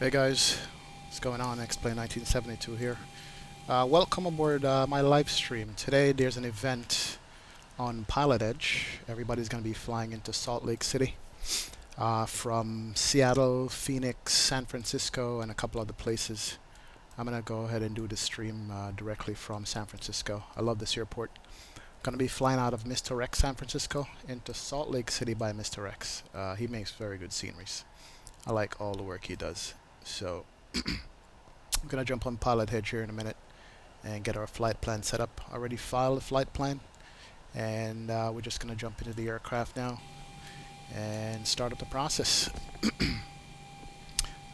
Hey guys, what's going on? Explain 1972 here. Welcome aboard my live stream. Today there's an event on Pilotedge. Everybody's going to be flying into Salt Lake City from Seattle, Phoenix, San Francisco, and a couple other places. I'm going to go ahead and do the stream directly from San Francisco. I love this airport. Going to be flying out of Mr. X San Francisco into Salt Lake City by Mr. X. He makes very good sceneries. I like all the work he does. So I'm gonna jump on Pilotedge here in a minute and get our flight plan set up. Already filed the flight plan, and we're just gonna jump into the aircraft now and start up the process.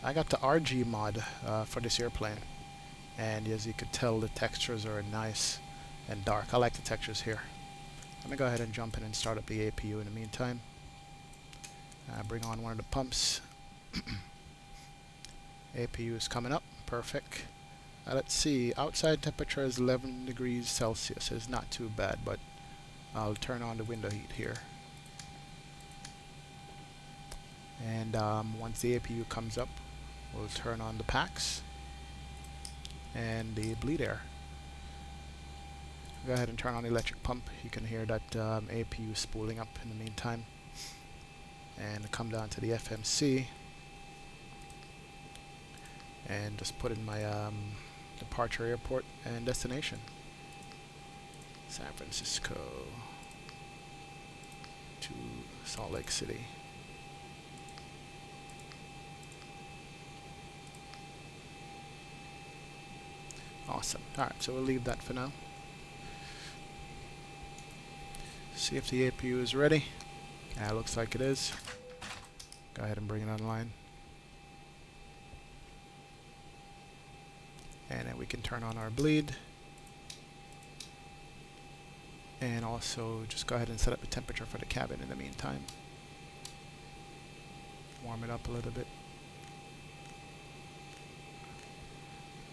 I got the RG mod for this airplane, and as you could tell, the textures are nice and dark. I like the textures here. Let me go ahead and jump in and start up the APU in the meantime. Bring on one of the pumps. APU is coming up, perfect. Let's see, outside temperature is 11 degrees Celsius. It's not too bad, but I'll turn on the window heat here. And once the APU comes up, we'll turn on the packs and the bleed air. Go ahead and turn on the electric pump. You can hear that APU spooling up in the meantime. And come down to the FMC. And just put in my departure airport and destination. San Francisco to Salt Lake City. Awesome. Alright, so we'll leave that for now. See if the APU is ready. Looks like it is. Go ahead and bring it online. And then we can turn on our bleed. And also just go ahead and set up the temperature for the cabin in the meantime. Warm it up a little bit.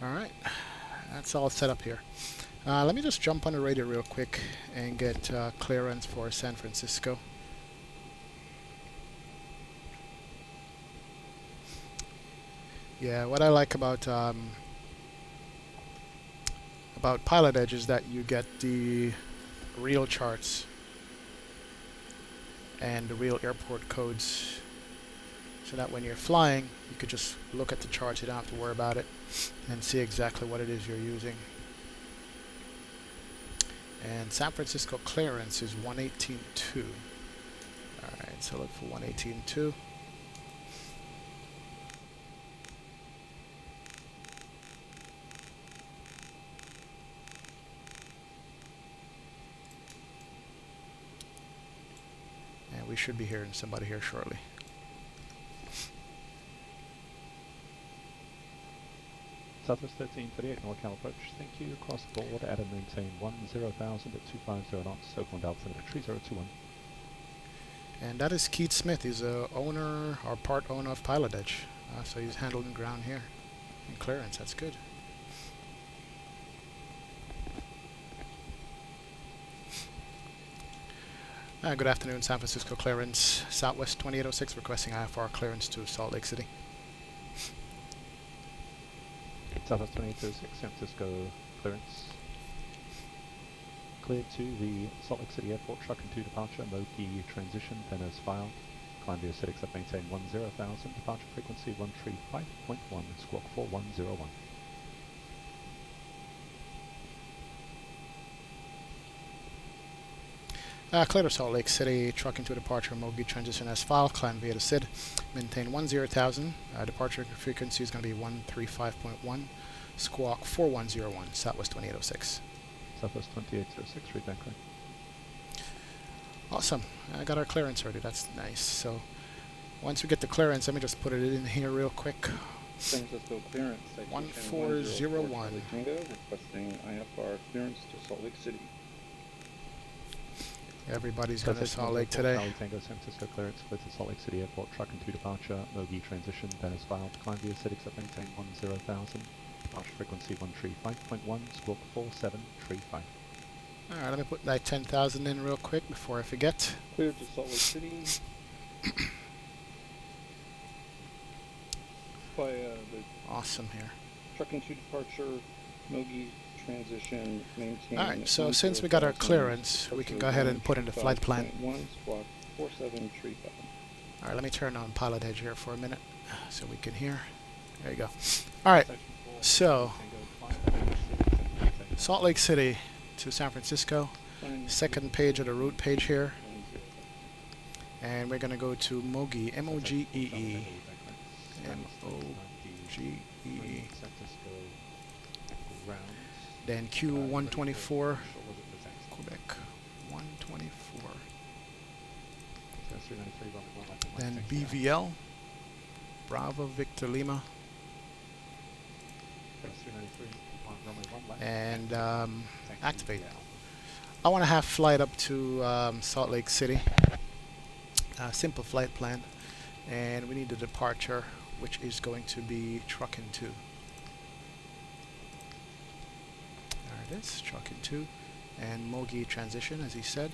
Alright, that's all set up here. Let me just jump on the radio real quick and get clearance for San Francisco. Yeah, what I like about Pilotedge is that you get the real charts and the real airport codes, so that when you're flying you could just look at the charts. You don't have to worry about it and see exactly what it is you're using. And San Francisco clearance is 118.2. Alright, so look for 118.2. We should be hearing somebody here shortly. Southwest 1338, NorCal approach. Thank you. Across the board, add and maintain 10,000 at 250 knots. Oakland altimeter 3021. And that is Keith Smith. He's a owner or part owner of Pilotedge. So he's handling ground here and clearance. That's good. Good afternoon, San Francisco clearance. Southwest 2806 requesting IFR clearance to Salt Lake City. Southwest 2806, San Francisco clearance. Clear to the Salt Lake City Airport, truck and 2 departure, Mogi transition, then as filed. Climb via set except maintain 10,000, departure frequency 135.1, squawk 4101. Clear to Salt Lake City, truck into departure, Mogi transition as filed, climb via the SID, maintain 10,000, departure frequency is going to be 135.1, squawk 4101, Southwest 2806. Southwest 2806, read back clear. Awesome, I got our clearance ready, that's nice. So once we get the clearance, let me just put it in here real quick. San Francisco clearance, 1401. Requesting IFR clearance to Salt Lake City. Everybody's going to Salt Lake today. Tango, San Francisco clearance, clear to Salt Lake City Airport, truck and 2 departure, Mogi transition, then as filed. Climb via set except maintain 10,000, departure frequency 135.1, squawk 4735. Alright, let me put that 10,000 in real quick before I forget. Clear to Salt Lake City. by the Awesome here. truck into departure, Mogi transition, maintain. Alright, so since we got our clearance, we can go ahead and put in the flight plan. 1 squawk 4735. Alright, let me turn on Pilotedge here for a minute so we can hear. There you go. Alright, so Salt Lake City to San Francisco. Second page of the route page here. And we're going to go to Mogi, M-O-G-E-E. M-O-G-E-E. Then Q124, Quebec, 124. Then BVL, Bravo Victor Lima. And activate. I want to have flight up to Salt Lake City. Simple flight plan. And we need the departure, which is going to be Truckin 2. There it is, Truckin 2. And Mogi transition, as he said.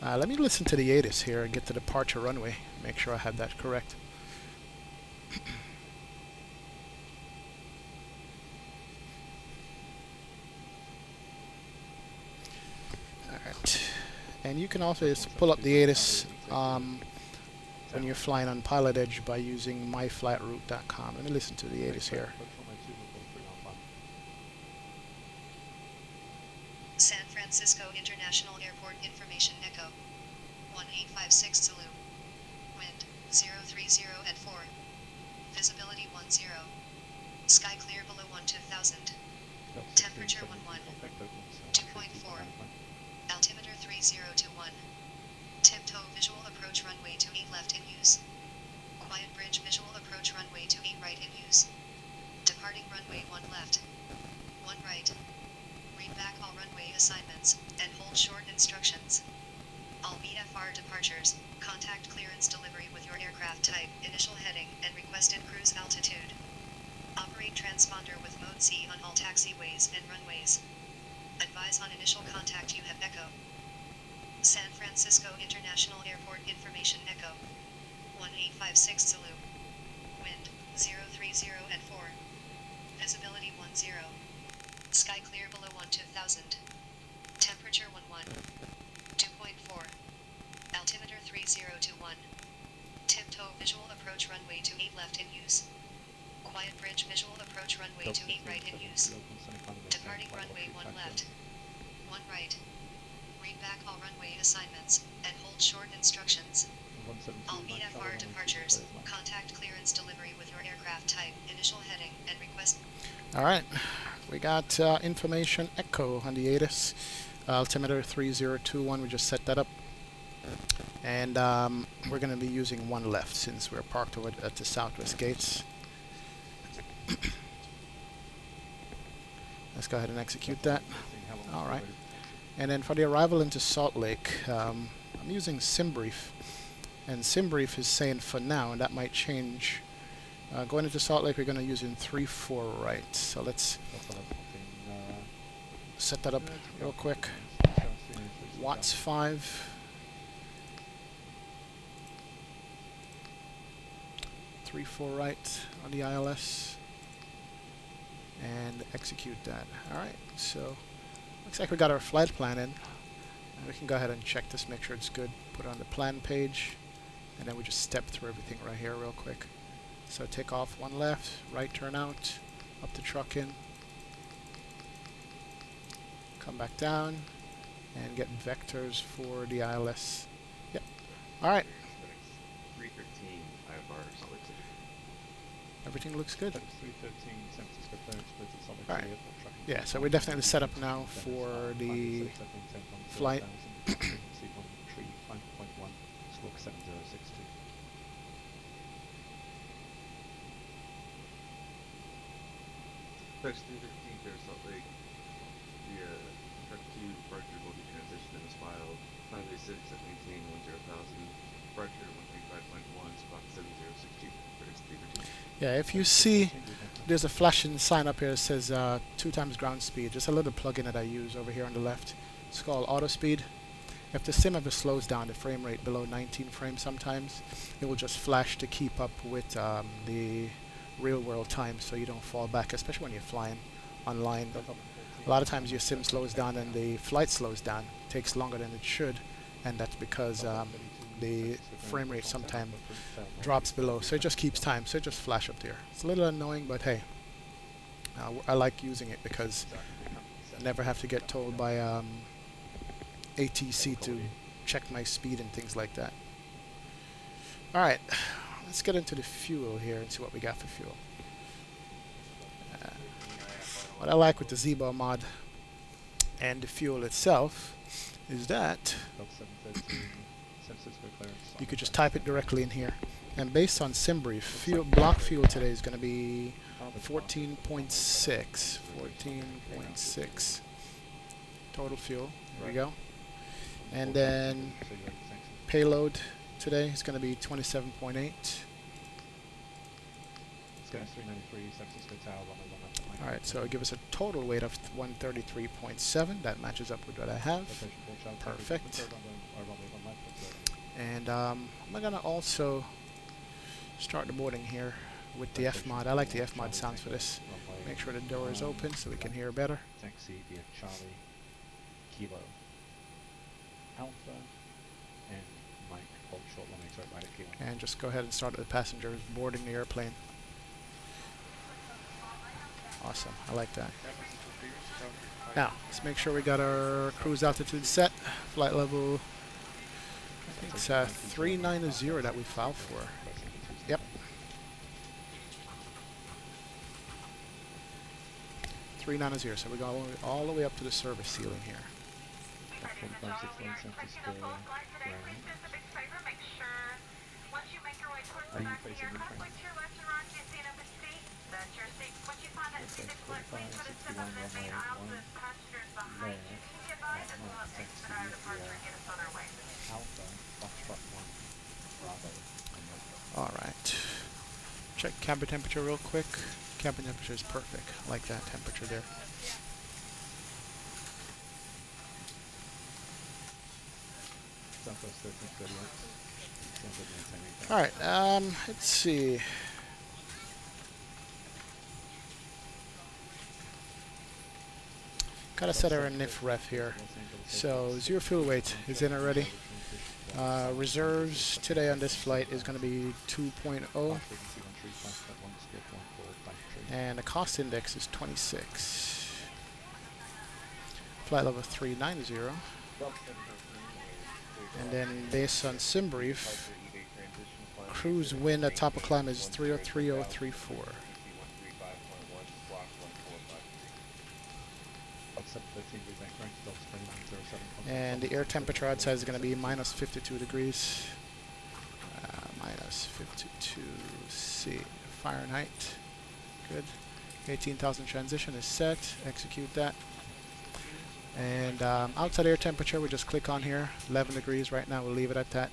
Let me listen to the ATIS here and get the departure runway. Make sure I have that correct. Alright. And you can also just pull up the ATIS when you're flying on Pilotedge by using myflightroute.com. Let me listen to the ATIS here. San Francisco International Airport Information Echo 1856 Zulu. Wind 030 at 4. Visibility 10. Sky clear below 2000. Temperature 11. 2.4. Altimeter 3021. Tiptoe visual approach runway to 8 left in use. Quiet bridge visual approach runway to 8 right in use. Departing runway 1 left. 1 right. Read back all runway assignments, and hold short instructions. All VFR departures, contact clearance delivery with your aircraft type, initial heading, and requested cruise altitude. Operate transponder with mode C on all taxiways and runways. Advise on initial contact you have Echo. San Francisco International Airport Information Echo 1856 Zulu. Wind 030 at 4. Visibility 10. Sky clear below 2000. Temperature 11. 2.4. Altimeter 3021. Tiptoe visual approach runway to 8 left in use. Quiet bridge visual approach runway to 8 right in use. Departing runway 1 left. 1 right. Read back all runway assignments, and hold short instructions. All VFR departures, contact clearance delivery with your aircraft type, initial heading, and request. Alright, we got information Echo on the ATIS. Altimeter 3021, we just set that up. And we're going to be using 1 left since we're parked over at the southwest gates. Let's go ahead and execute that. Alright. And then for the arrival into Salt Lake, I'm using SimBrief. And SimBrief is saying for now, and that might change. Going into Salt Lake, we're going to use in 3-4 right. So let's set that up real quick. Watts 5. 3-4 right on the ILS. And execute that. Alright, so looks like we got our flight plan in. And we can go ahead and check this, make sure it's good. Put it on the plan page. And then we just step through everything right here real quick. So take off 1 left, right turn out, up the truck in. Come back down and get vectors for the ILS. Yep. Alright. 313 IFR Salt Lake City. Everything looks good. 313 San Francisco approach, Salt Lake Alright. City Airport, trucking Yeah, so we're definitely set up now for the flight. Squawk 7062. Approach 313 Fair Salt Lake. The truck 2 departure will be transitioned and is filed. Runway 6 at maintain 10,000. Departure 135.1, squawk 7062. Approach 313. Yeah, if you see, there's a flashing sign up here that says 2 times ground speed. Just a little plugin that I use over here on the left. It's called Auto Speed. If the sim ever slows down the frame rate below 19 frames sometimes, it will just flash to keep up with the real world time so you don't fall back, especially when you're flying online. A lot of times your sim slows down and the flight slows down. It takes longer than it should, and that's because the frame rate sometimes drops below, so it just keeps time, so it just flash up there. It's a little annoying, but hey, I like using it because I never have to get told by ATC to check my speed and things like that. Alright, let's get into the fuel here and see what we got for fuel. What I like with the Zibo mod and the fuel itself is that you could just type it directly in here. And based on SimBrief, block fuel today is going to be 14.6 total fuel. There we go. And then payload today is going to be 27.8. Alright, so it'll give us a total weight of 133.7. That matches up with what I have. Perfect. And I'm going to also start the boarding here with the F mod. I like the F mod sounds for this. Make sure the door is open so we can hear better. Taxi via Charlie, Kilo, Alpha, and Mike, hold short runway to right at Kilo. And just go ahead and start the passengers boarding the airplane. Awesome, I like that. Now, let's make sure we got our cruise altitude set. Flight level, I think it's 390 that we filed for. Yep. 390, so we're going all the way up to the service ceiling here. Are you facing the train? Alright. Check cabin temperature real quick. Cabin temperature is perfect. I like that temperature there. Alright, let's see. Gotta set our NIF ref here. So, zero fuel weight is in already. Reserves today on this flight is going to be 2.0. And the cost index is 26. Flight level 390. And then based on SimBrief, cruise wind at top of climb is 303034. And the air temperature outside is going to be minus 52 degrees. Minus 52 C Fahrenheit. Good. 18,000 transition is set. Execute that. And outside air temperature, we just click on here. 11 degrees right now. We'll leave it at that.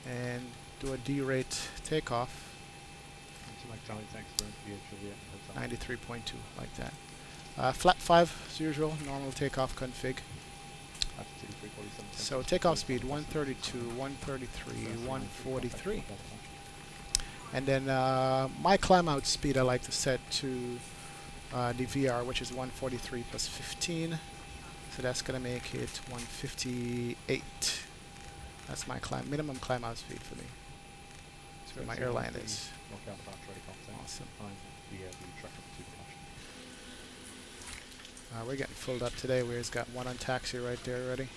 And do a D-rate takeoff. 93.2, like that. Flat 5 as usual. Normal takeoff config. So takeoff speed 132, 133, 143. And then my climb out speed I like to set to the VR, which is 143 plus 15. So that's going to make it 158. That's my minimum climb out speed for me. That's where my airline is. Awesome. We're getting filled up today. We've got one on taxi right there already.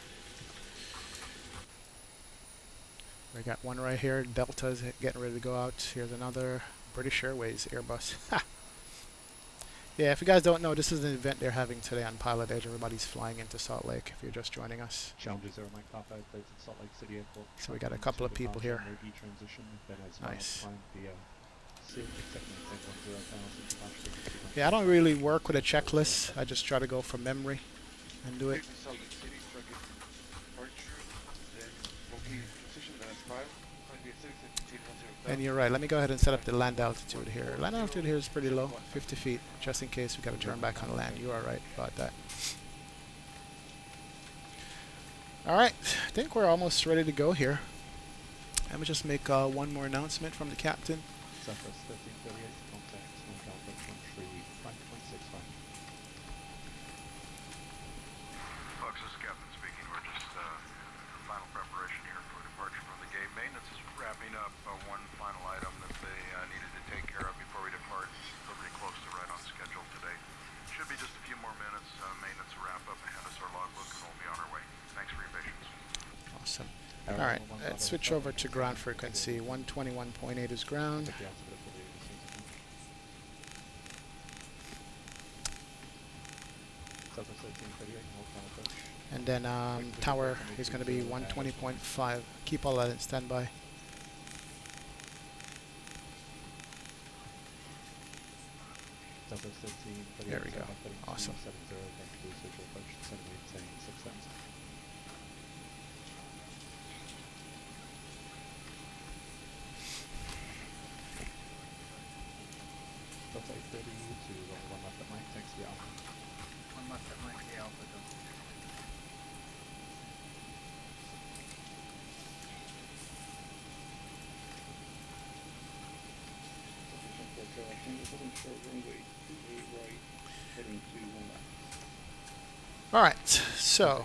We got one right here. Delta's getting ready to go out. Here's another British Airways Airbus. Yeah, if you guys don't know, this is an event they're having today on Pilotedge. Everybody's flying into Salt Lake if you're just joining us. So we got a couple of people here. Nice. Yeah, I don't really work with a checklist. I just try to go from memory and do it. And you're right, let me go ahead and set up the land altitude here. Land altitude here is pretty low, 50 feet, just in case we got to turn back on land. You are right about that. Alright, I think we're almost ready to go here. Let me just make one more announcement from the captain. Southwest 1338, contact North Alpha 135.65. Folks, this is Captain speaking. We're just final preparation here for departure from the gate. Maintenance is wrapping up one final item that they needed to take care of before we depart. We're pretty close to right on schedule today. Should be just a few more minutes. Maintenance will wrap up and hand us our logbook, and we'll be on our way. Thanks for your patience. Awesome. All right, let's switch over to ground frequency. 121.8 is ground. Southwest 1338, North Alpha. And then tower is going to be 120.5. Keep all that in standby. Southwest 1338. There we go. Awesome. 70, visual approach, 6,000. Delta 830 to level 1 left at Mike, thanks to the Alpha. 1 left at Mike, the Alpha, Delta. Short runway 28 right, heading to 1 left. All right, so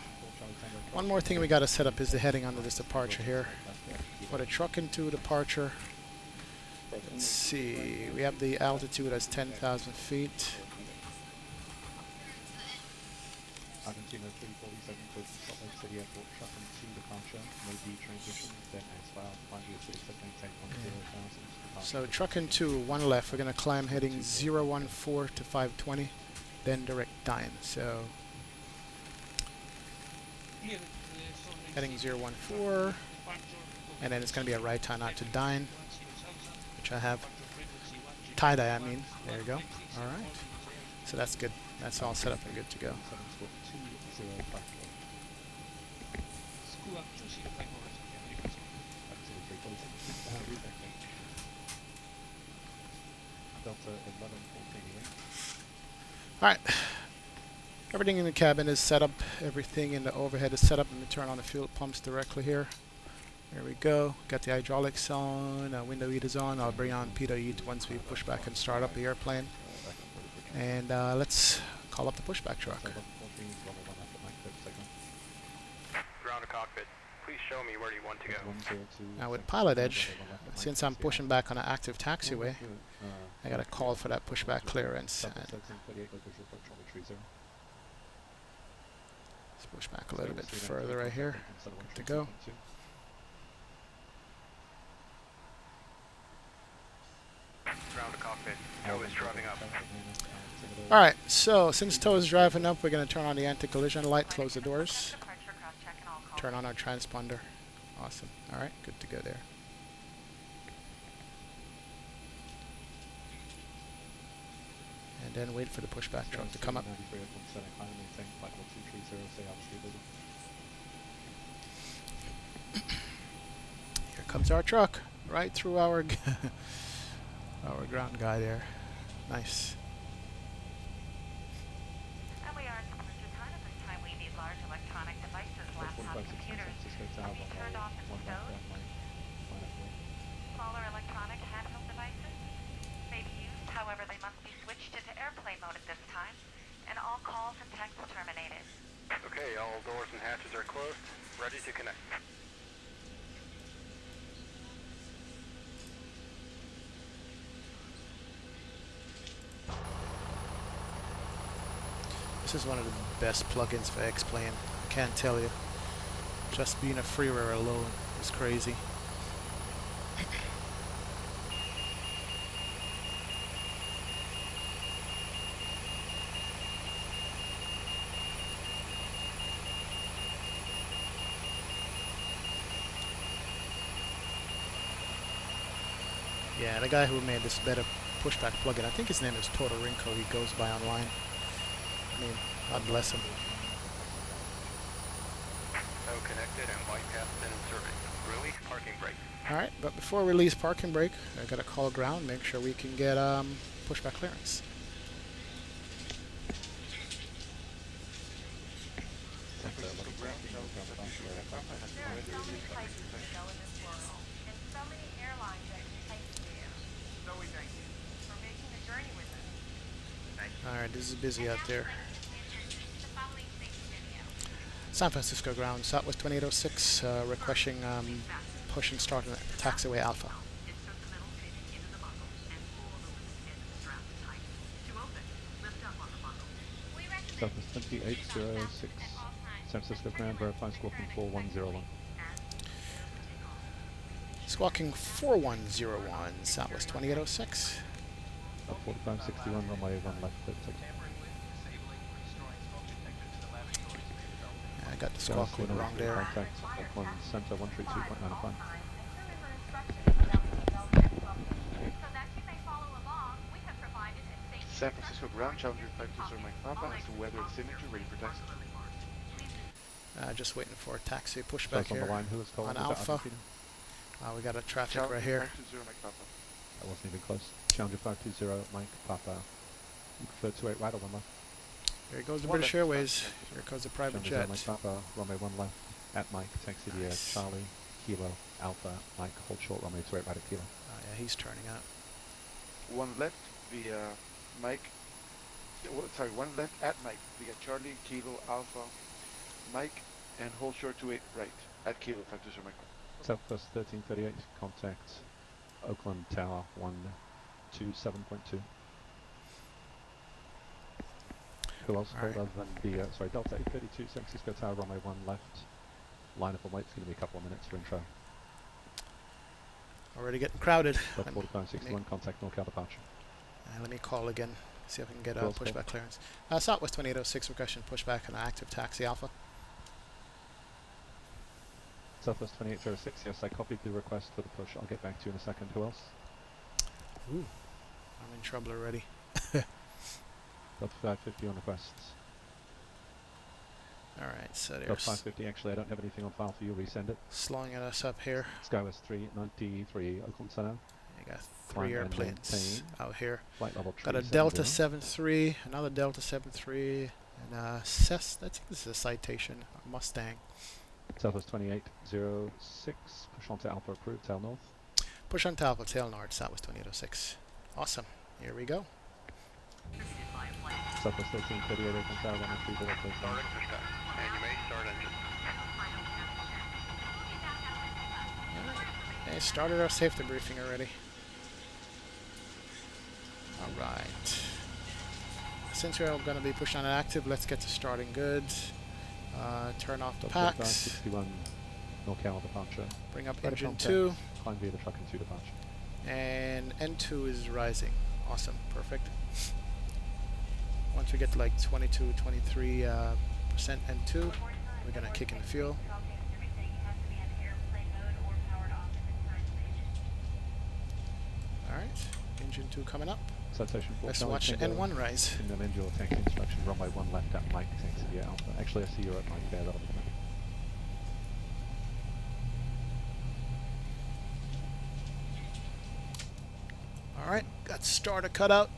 one more thing we got to set up is the heading under this departure here. For the truck into departure, let's see, we have the altitude as 10,000 feet. Argentina 347, close to Salt Lake City Airport, truck into departure, no D transition, then S-file, 506, maintain 10,000. So truck into 1 left, we're going to climb heading 014 to 520, then direct dyne. So heading 014, and then it's going to be a right turn out to dyne, which I have tie-dye, I mean. There you go. All right. So that's good. That's all set up and good to go. Delta 11, All right. Everything in the cabin is set up. Everything in the overhead is set up. Let me turn on the fuel pumps directly here. There we go. Got the hydraulics on. Window heat is on. I'll bring on pitot heat once we push back and start up the airplane. And let's call up the pushback truck. Ground to cockpit. Please show me where you want to go. Now with Pilotedge, since I'm pushing back on an active taxiway, I got to call for that pushback clearance. And let's push back a little bit further right here. Good to go. Ground to cockpit. Tow is driving up. Alright, so since tow is driving up, we're going to turn on the anti-collision light, close the doors, turn on our transponder. Awesome. Alright, good to go there. And then wait for the pushback truck to come up. Here comes our truck, right through our our ground guy there. Nice. And we are in commercial time. At this time we need large electronic devices, laptop computers, to be turned off and stowed. Smaller electronic handheld devices may be used, however they must be switched into airplane mode at this time, and all calls and texts terminated. Okay, all doors and hatches are closed. Ready to connect. This is one of the best plugins for X-Plane. I can't tell you. Just being a freeware alone is crazy. Yeah, the guy who made this better pushback plugin, I think his name is Toto Rinko, he goes by online. I mean, God bless him. So connected and white path in service. Release parking brake. Alright, but before we release parking brake, I gotta call ground, make sure we can get pushback clearance. There are so many places to go in this world, and so many airlines that can take you there. No Alright, this is busy out there. San Francisco ground, Southwest 2806, requesting pushing start on taxiway Alpha. Southwest 2806, San Francisco ground, verify squawking 4101. Squawking 4101, Southwest 2806. 4561, runway 1 left, clear to take. I got the squawk code wrong there. Contact Oakland Center 132.95. San Francisco ground, Challenger 520 Mike Papa has the weather signature ready for taxi. Just waiting for a taxi pushback Those on here the line, who was calling? on Alpha. We got a traffic right here. 520 Mike Papa. That wasn't even close. Challenger 520 Mike Papa. You prefer 28 right or 1 left? Here goes the One British left. Airways. Here goes the private Challenger 0 jet. Mike Papa, runway 1 left at Mike, taxi to Nice. Charlie, Kilo, Alpha, Mike, hold short, runway 28 right at Kilo. Oh yeah, he's turning up. One left via Mike. Sorry, one left at Mike via Charlie, Kilo, Alpha, Mike, and hold short 28 right at Kilo 520 Mike. Southwest 1338, contact Oakland Tower 127.2. Who else Alright. hold other than the, sorry, Delta 832, San Francisco Tower, runway 1 left. Line up and wait, it's going to be a couple of minutes for intro. Already getting crowded. Delta Let me- 4561, contact NorCal departure. let me call again, see if I can get a Close call. pushback clearance. Southwest 2806, requesting pushback on an active taxi Alpha. Southwest 2806, yes, I copied the request for the push. I'll get back to you in a second. Who else? Ooh, I'm in trouble already. Delta 550 on requests. Alright, so Delta there's 550, actually I don't have anything on file for you, resend it. slowing us up here. Skywest 393, Oakland Center. You got Climb 3 and airplanes maintain. out here. Flight level Got a 370. Delta 73, another Delta 73, and a Cessna. I think this is a Citation, a Mustang. Southwest 2806, push on to Alpha approved, tail north. Push on Alpha, tail north, Southwest 2806. Awesome. Here we go. Southwest 1338, Oakland Tower, 103, direct clear Start at pushback. And you may start engine. They started our safety briefing already. Alright. Since we're going to be pushing on active, let's get to starting good. Turn off the Delta packs. 61, NorCal departure. Bring up Right engine contact. 2. Climb via the truck and 2 departure. And N2 is rising. Awesome. Perfect. Once we get to like 22, 23% N2, we're going to kick in the fuel. Alright. Engine 2 coming up. Citation 4. Let's Charlie watch Tango, N1 rise. in the manual tank instruction, runway 1 left at Mike, taxi via Alpha. Actually, I see you're at Mike there, that'll be fine. Alright. Got starter cut out.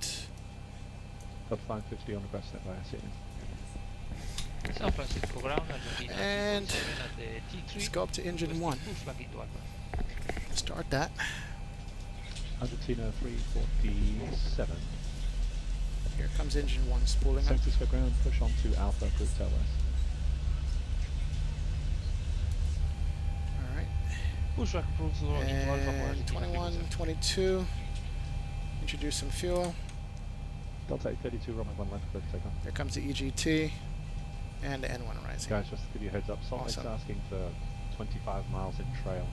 Delta 550 on request, that by SCN. San Francisco ground, Argentina And 247 at the T3. let's go up to engine 1. Pushback into Alpha. Start that. Argentina 347. Here comes engine 1 spooling San up. Francisco ground, push on to Alpha, approved tail west. Alright. Pushback approved to Alpha. And 21, 22. Introduce some fuel. Delta 832, runway 1 left, clear to take off. Here comes the EGT and the N1 rising. Guys, just to give you a heads up, Salt Lake's Awesome. asking for 25 miles in trail,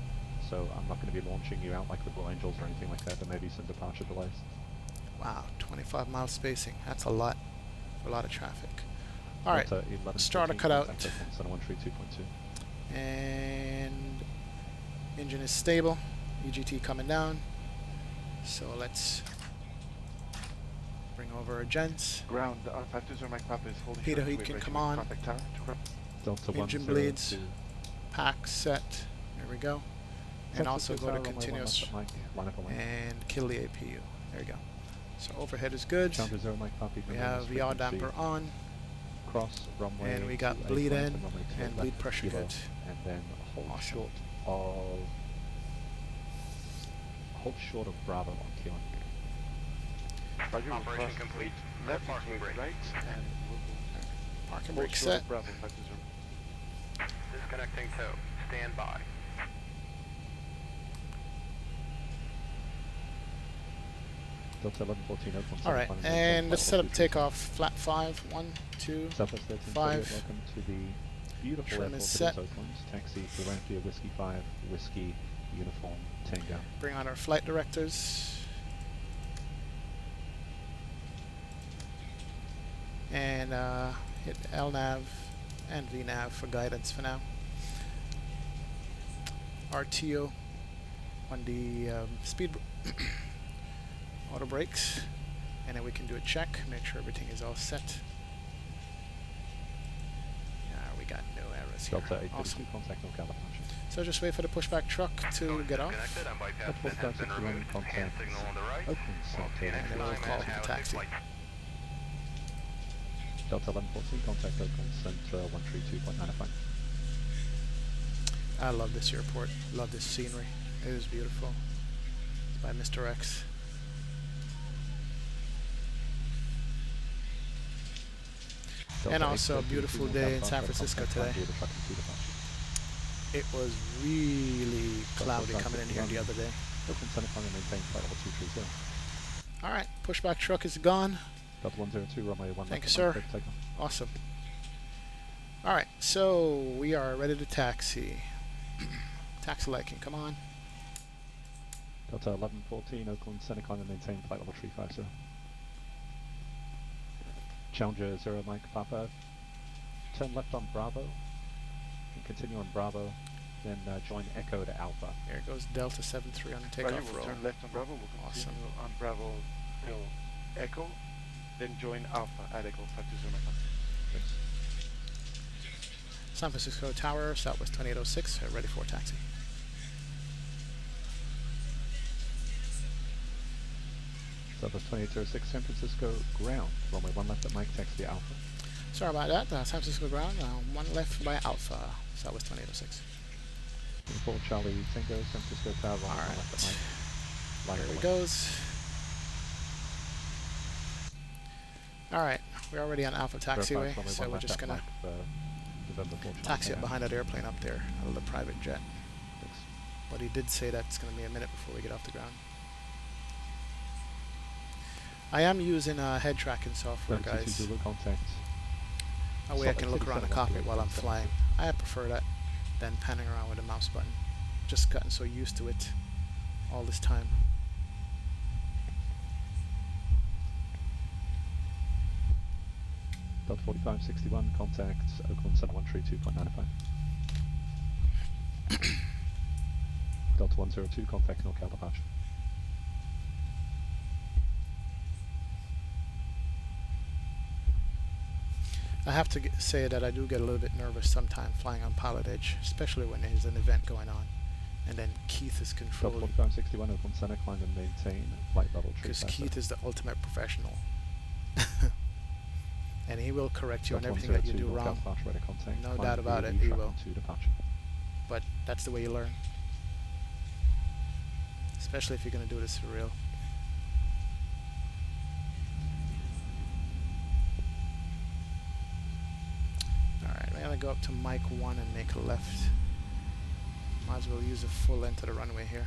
so I'm not going to be launching you out like the Blue Angels or anything like that. There may be some departure delays. Wow, 25 mile spacing. That's a lot. A lot of traffic. Alright, Delta 11, starter 13, cut out. contact Oakland Center 132.2. And engine is stable. EGT coming down. So let's bring over our gents. Ground, 520 Mike Papa is holding Peter, short he 28 can right come to on. contact tower. Delta Engine 102. bleeds. Pack set. There we go. And San also Francisco go to Tower, runway 1 continuous left at Mike, line up and wait. and kill the APU. There we go. So overhead is good. Challenger 0 Mike Papa, We have yaw damper on. cross runway And we got 28 bleed left in and runway 2 and left bleed pressure kilo, good. and then hold Awesome. short of Bravo on Kilo. Roger, we'll Operation cross complete. left Parking into brake. right, and we'll Parking hold brake short set. of Bravo, Taxi Zero. Disconnecting tow. Stand by. Delta 1114, Oakland, Alright, and let's set up takeoff. Flat 5, 1, 2, Southwest 1338, 5. welcome to the beautiful Trim airport is that set. is Oakland. Taxi for Rampia Whiskey 5, Whiskey, Uniform, Tango. Bring on our flight directors. And hit LNAV and VNAV for guidance for now. RTO on the speed auto brakes, and then we can do a check, make sure everything is all set. Yeah, we got no errors here. Delta 832, Awesome. contact NorCal departure. So just wait for the pushback truck to get off, Disconnected and bypass Delta pin has been 4561, removed. Hand contact signal on the right. Oakland Center. and then we'll call for the taxi. Delta 1114, contact Oakland Center 132.95. I love this airport, love this scenery. It is beautiful. It's by Mr. X. And also a beautiful day in San Francisco today. It was really cloudy coming in here the other day. Oakland Center, finally maintain flight level 230. Alright, pushback truck is gone. Delta 102, runway 1 Thank you, left, sir. takeoff. Awesome. Alright, so we are ready to taxi. Taxi liking, come on. Delta 1114, Oakland Center, climb and maintain flight level 350. Challenger 0 Mike Papa, turn left on Bravo, and continue on Bravo, then join Echo to Alpha. Here goes Delta 73 on the Roger, takeoff we'll roll. turn left on Bravo, we'll Awesome. continue on Bravo till Echo, then join Alpha at Echo, Taxi Zero. Thanks. San Francisco Tower, Southwest 2806, ready for taxi. Southwest 2806, San Francisco ground, runway 1 left at Mike, taxi Alpha. Sorry about that, San Francisco ground, 1 left by Alpha, Southwest 2806. 24 Charlie Tango, San Francisco Tower, runway 1 Alright, left at Mike. Line there away. he goes. Alright, we're already on Alpha taxiway, Verify, runway so 1 we're left just at gonna Mike for November 4 taxi up Charlie behind that airplane up there, a little private jet. Thanks. But he did say that's going to be a minute before we get off the ground. I am using head tracking software, Delta 2 guys. Zulu, contact. That way I can look around the cockpit while I'm flying. I prefer that than panning around with a mouse button. Just gotten so used to it all this time. Delta 4561, contact Oakland Center 132.95. Delta 102, contact NorCal departure. I have to say that I do get a little bit nervous sometimes flying on Pilotedge, especially when there's an event going on, and then Keith is Delta controlling. 4561, Oakland Center, climb and maintain flight level 350. Because Keith is the ultimate professional. And he will correct you on Delta everything that you 102, do NorCal wrong. departure, ready to contact. No Climb doubt about VOV, it, he track will. to departure. But that's the way you learn. Especially if you're going to do this for real. Alright, we're going to go up to Mike 1 and make a left. Might as well use the full length of the runway here.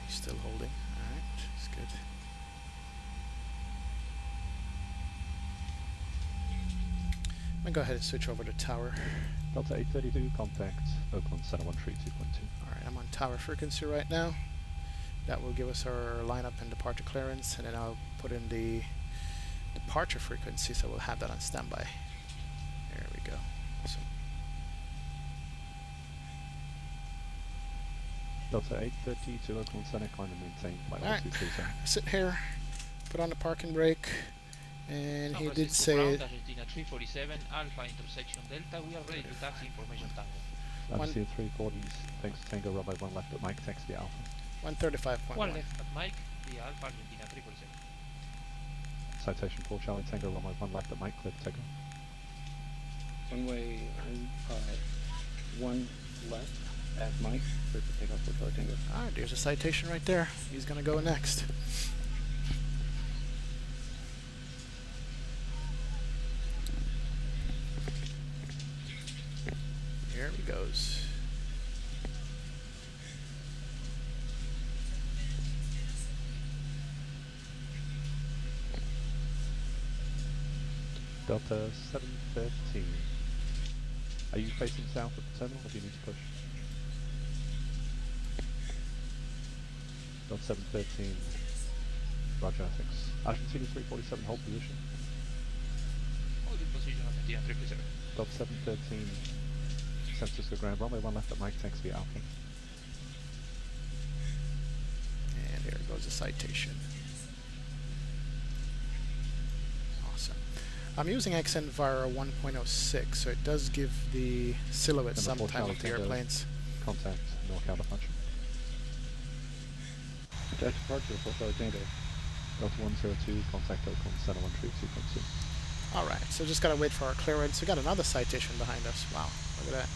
He's still holding. Alright, that's good. I'm going to go ahead and switch over to tower. Delta 832, contact Oakland Center 132.2. Alright, I'm on tower frequency right now. That will give us our lineup and departure clearance, and then I'll put in the departure frequency, so we'll have that on standby. There we go. Awesome. Delta 830 to Oakland Center, climb and maintain flight level Alright. 230. Sit here, put on the parking brake, and San he did Francisco say ground, Argentina 347, Alpha intersection Delta, we are ready to taxi, information Tango. Altitude 340s, thanks to Tango, runway 1 left at Mike, thanks via Alpha. 135.1. 1 left at Mike, via Alpha Argentina 347. Citation 4 Charlie Tango, runway 1 left at Mike, clear for takeoff. Runway 1 left at Mike, clear for takeoff for Charlie Tango. Alright, there's a citation right there. He's gonna go next. Here he goes. Delta 713. Are you facing south of the terminal or do you need to push? Delta 713. Roger, thanks. Argentina 347, hold position. Hold in position Argentina 347. Delta 713. San Francisco ground, runway 1 left at Mike, thanks via Alpha. And here goes the citation. Awesome. I'm using XNVIRA 1.06, so it does give the silhouette Number 4 sometime of the Tango, airplanes. Contact NorCal departure. That's departure for Charlie Tango. Delta 102, contact Oakland Center 132.2. Alright, so just gotta wait for our clearance. We got another citation behind us. Wow, look at that.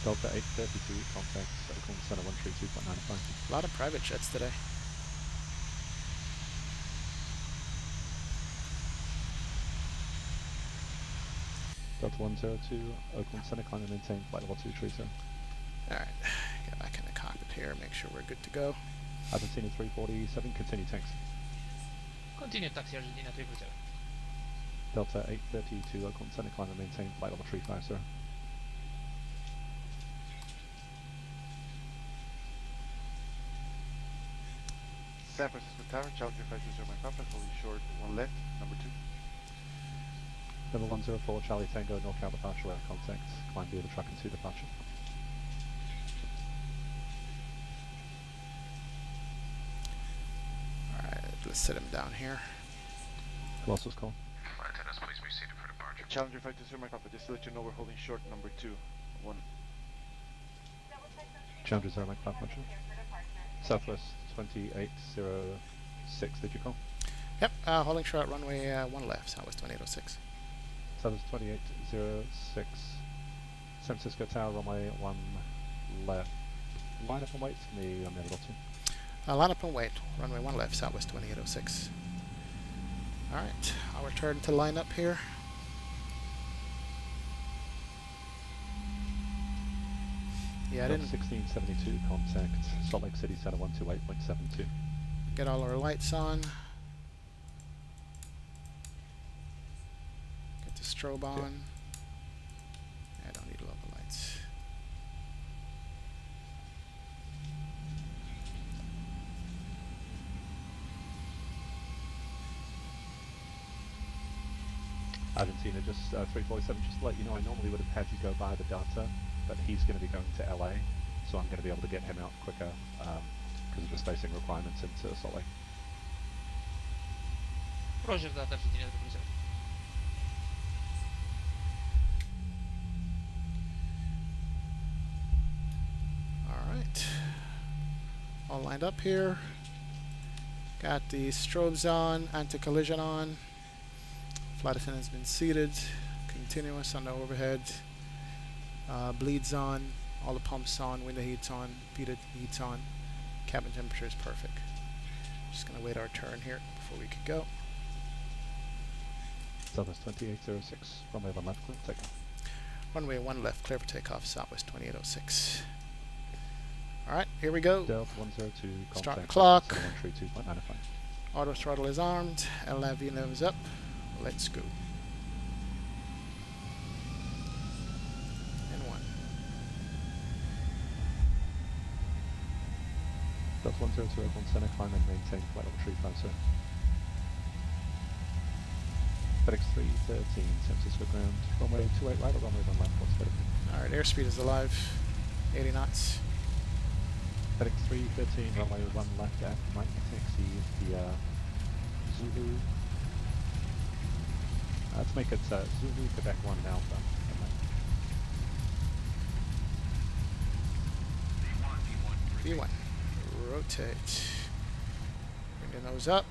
Delta 832, contact Oakland Center 132.95. A lot of private jets today. Delta 102, Oakland Center, climb and maintain flight level 230. Alright, get back in the cockpit here, make sure we're good to go. Argentina 347, continue taxi. Continue taxi Argentina 347. Delta 832, Oakland Center, climb and maintain flight level 350. San Francisco Tower, Challenger 520 my compass, holding short 1 left, number 2. Level 104, Charlie Tango, NorCal departure, air contact, climb via the truck and 2 departure. Alright, let's sit him down here. Colossus call. Flight attendants, please be seated for departure. Challenger 520 my compass, just to let you know we're holding short number 2. 1. Challenger 0 Mike 5 Roger. Southwest 2806, did you call? Yep, holding short runway 1 left, Southwest 2806. Southwest 2806. San Francisco Tower, runway 1 left. Line up and wait for me, I'm level 2. Line up and wait, runway 1 left, Southwest 2806. Alright, our turn to line up here. Yeah, I didn't 1672, contact Salt Lake City Center 128.72. get all our lights on. Get the strobe on. I don't need local lights. Argentina, just 347, just to let you know, I normally would have had you go by the Delta, but he's going to be going to LA, so I'm going to be able to get him out quicker because of the spacing requirements into Salt Lake. Roger that Argentina 347. Alright. All lined up here. Got the strobes on, anti-collision on. Flight attendant's been seated. Continuous on the overhead. Bleeds on. All the pumps on. Window heat's on. Heat's on. Cabin temperature is perfect. Just gonna wait our turn here before we could go. Southwest 2806, runway 1 left, clear for takeoff. Runway 1 left, clear for takeoff, Southwest 2806. Alright, here we go. Delta 102, Start the contact clock. 132.95. Auto throttle is armed. LNAV is up. Let's go. And 1. Delta 102, Oakland Center, climb and maintain flight level 350. FedEx 313, San Francisco ground, runway 28 right or runway 1 left, what's better? Alright, airspeed is alive. 80 knots. Heading 313, runway 1 left at Mike taxi the Zulu. Let's make it Zulu Quebec 1 Alpha. B1. Rotate. Bring the nose up.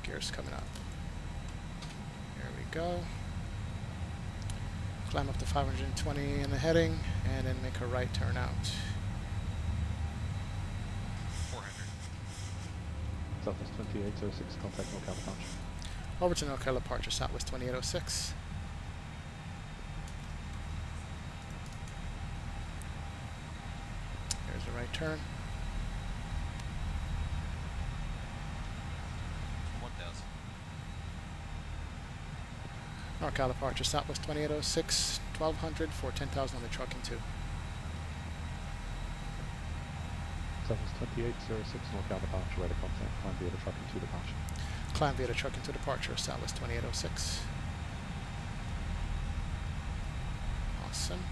Gears coming up. There we go. Climb up to 520 in the heading, and then make a right turn out. 400. Southwest 2806, contact NorCal departure. Over to NorCal departure, Southwest 2806. Here's the right turn. 1000. NorCal departure, Southwest 2806, 1200 for 10,000 on the trucking 2. Southwest 2806, NorCal departure, ready contact, climb via the trucking 2 departure. Climb via the trucking 2 departure, Southwest 2806. Awesome.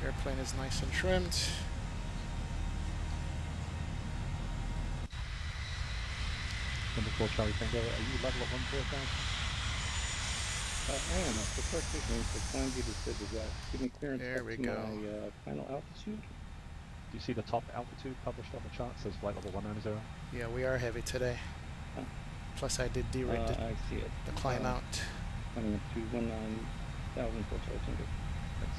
Airplane is nice and trimmed. Number 4 Charlie Tango, are you level at 145? I am. The first signal for climb via the SID is that. Give me clearance There up we to go. my final altitude. Do you see the top altitude published on the chart? It says flight level 190. Yeah, we are heavy today. Huh. Plus I did derate I see it. the climb out. Coming up to 19,000 for Takeoff. Yes.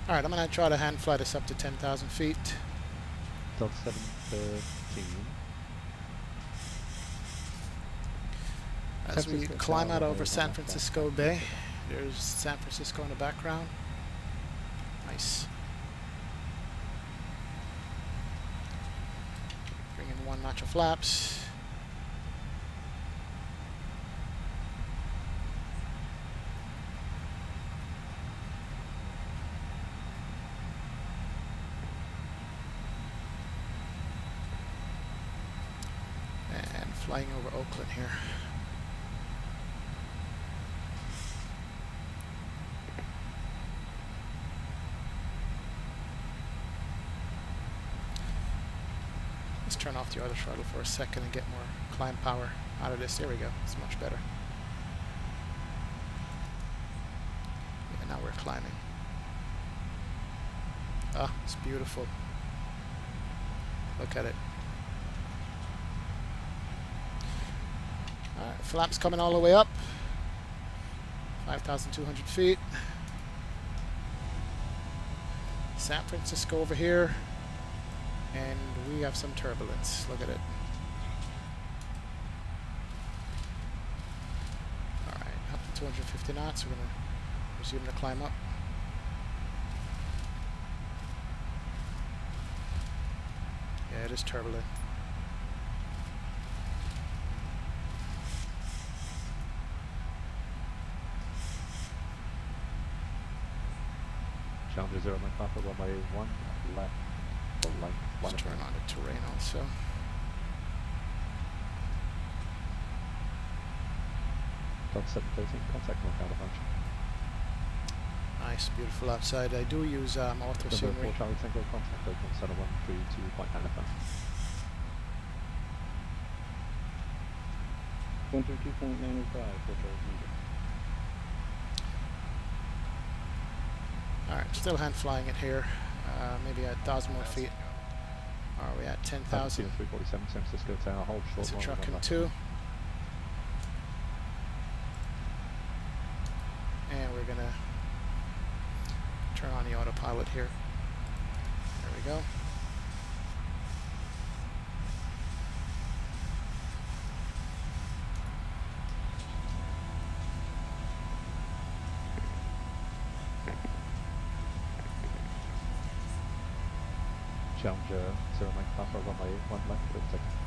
Alright, I'm going to try to hand fly this up to 10,000 feet. Delta 713. As we Francisco climb out Tower, over runway San 1 left Francisco Bay. There's San Francisco in the background. Nice. Bring in 1 notch of flaps. And flying over Oakland here. Let's turn off the auto throttle for a second and get more climb power out of this. There we go. It's much better. Yeah, now we're climbing. Ah, it's beautiful. Look at it. Alright, flaps coming all the way up. 5,200 feet. San Francisco over here. And we have some turbulence. Look at it. Alright, up to 250 knots. We're going to resume the climb up. Yeah, it is turbulent. Challenger 0 Mike Papa, runway 1 left. Or right. Let's turn on the terrain also. Delta 713, contact NorCal departure. Nice, beautiful outside. I do use auto Number 4 scenery. Charlie Tango, contact Oakland Center 132 Point Alpha. 132.905 for Takeoff. Alright, still hand flying it here. Maybe a 1,000 more feet. Are we at 10,000? 347 San Francisco Tower, hold short. It's a runway truck 1 and left. 2. And we're going to turn on the autopilot here. There we go. Challenger 0 Mike Papa, runway 1 left, clear for takeoff.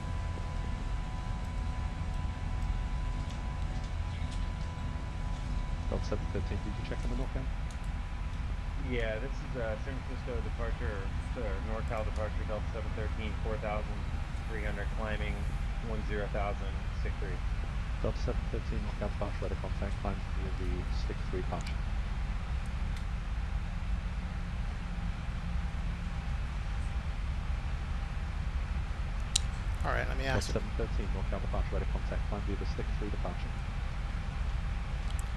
Delta 713, did you check on the NorCal? Yeah, this is San Francisco departure, NorCal departure, Delta 713, 4,300 climbing stick 3. Delta 713, lookout departure, radar contact, climb via the stick 3 departure. Alright, let me ask Delta 713, lookout departure, radar contact, climb via the stick 3 departure.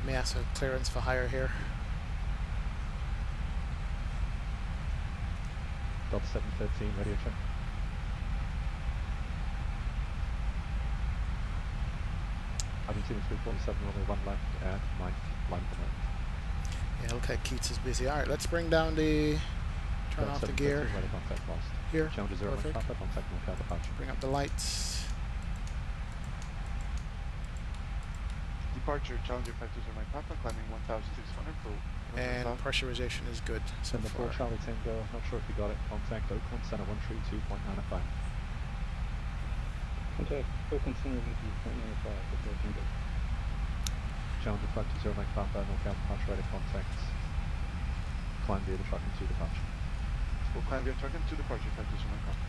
let me ask a clearance for higher here. Delta 713, radio check. Argentina 347, runway 1 left at Mike, line for right. Yeah, okay, Keats is busy. Alright, let's bring down the... turn off the gear. Radar contact lost. Here, Challenger 0 Mike perfect. Papa, contact lookout departure. Bring up the lights. Departure, Challenger 520 Mike Papa, climbing 1,600 for... And pressurization is good so Send the far. 4 Charlie Tango, not sure if you got it, contact Oakland Center 132.95. Contact Oakland Center with you, 0.95, approaching good. Challenger 520 Mike Papa, lookout departure, radar contact. Climb via the truck and 2 departure. We'll climb via truck and 2 departure, 520 Mike Papa.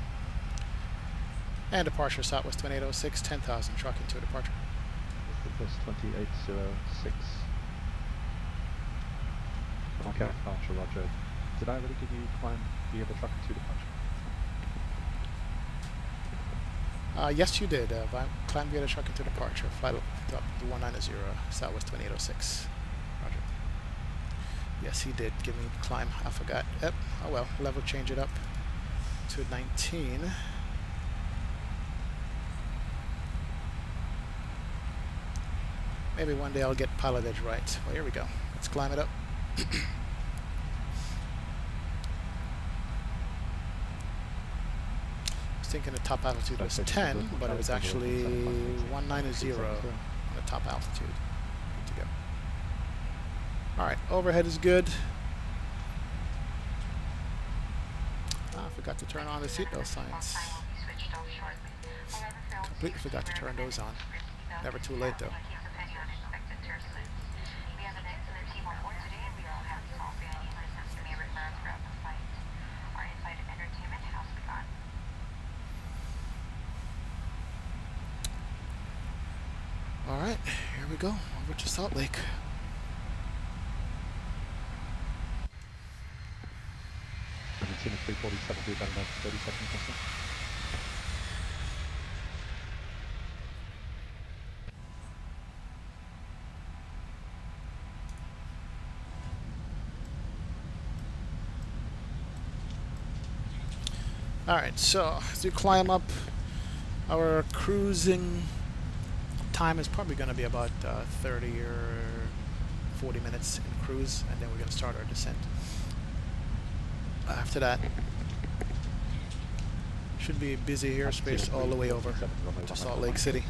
And departure, Southwest 2806, 10,000, truck into departure. Plus 2806. Okay, departure, roger. Did I already give you climb via the truck and 2 departure? Yes, you did. Climb via the truck into departure. Flight up to 190, Southwest 2806. Roger. Yes, he did give me climb. I forgot. Yep. Oh well. Level change it up to 19. Maybe one day I'll get Pilotedge right. Well, here we go. Let's climb it up. I was thinking the top altitude was 10, but it was actually 190 on the top altitude. Good to go. Alright, overhead is good. I forgot to turn on the seatbelt signs. Completely forgot to turn those on. Never too late though. Alright, here we go, over to Salt Lake. Argentina 347, do about 30 seconds or so. Alright, so as we climb up, our cruising time is probably going to be about 30 or 40 minutes in cruise, and then we're going to start our descent. After that, should be busy airspace all the way over to Salt Lake City,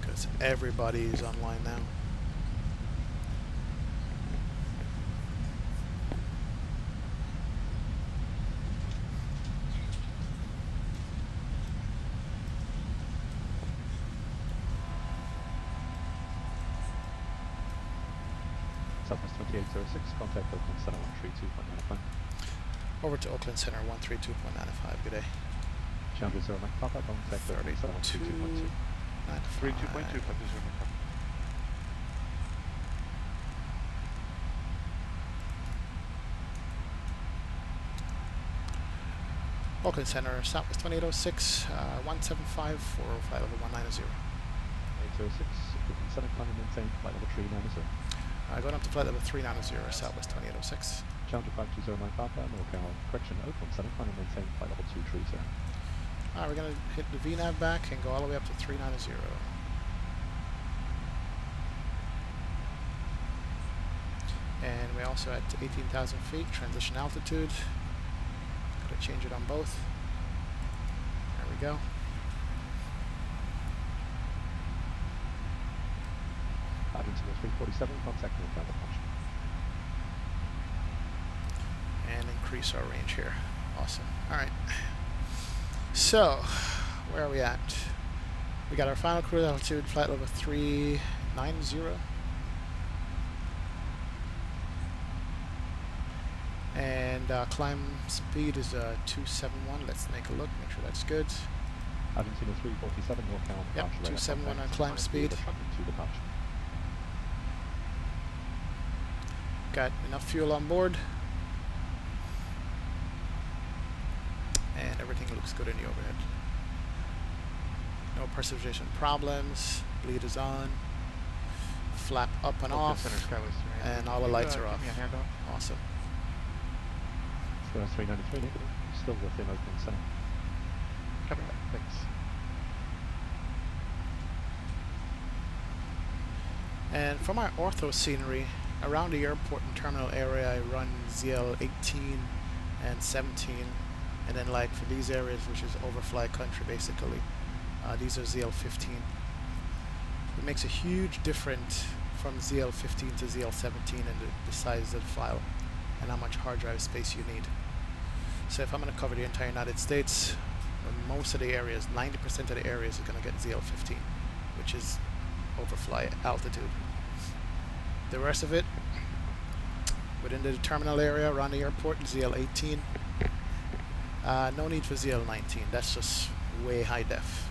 because everybody is online now. Southwest 2806, contact Oakland Center 132.95. Over to Oakland Center 132.95. Good day. Challenger 0 Mike Papa, contact Oakland Center 132.2. 32.2, 520 Mike Papa. Oakland Center, Southwest 2806, 175 for flight level 190. 806, Oakland Center, climb and maintain flight level 390. Going up to flight level 390, Southwest 2806. Challenger 520 Mike Papa, NorCal, correction, Oakland Center, climb and maintain flight level 230. Alright, we're going to hit the VNAV back and go all the way up to 390. And we're also at 18,000 feet, transition altitude. Got to change it on both. There we go. Argentina 347, contact NorCal departure. And increase our range here. Awesome. Alright. So, where are we at? We got our final cruise altitude, flight level 390. And climb speed is 271. Let's make a look, make sure that's good. Argentina 347 northbound. Yep, departure radar 271 on contact, climb climb speed. the truck into departure. Got enough fuel on board. And everything looks good in the overhead. No precipitation problems. Bleed is on. Flap up and off. Center Skywest 393. And all the lights are off. Give me a handoff. Awesome. Square 393 negative. Still within opening center. Coming back. Thanks. And for my ortho scenery, around the airport and terminal area, I run ZL 18 and 17. And then like for these areas, which is overfly country basically, these are ZL 15. It makes a huge difference from ZL 15 to ZL 17 in the size of the file and how much hard drive space you need. So if I'm going to cover the entire United States, most of the areas, 90% of the areas are going to get ZL 15, which is overfly altitude. The rest of it, within the terminal area around the airport, ZL 18. No need for ZL 19, that's just way high def.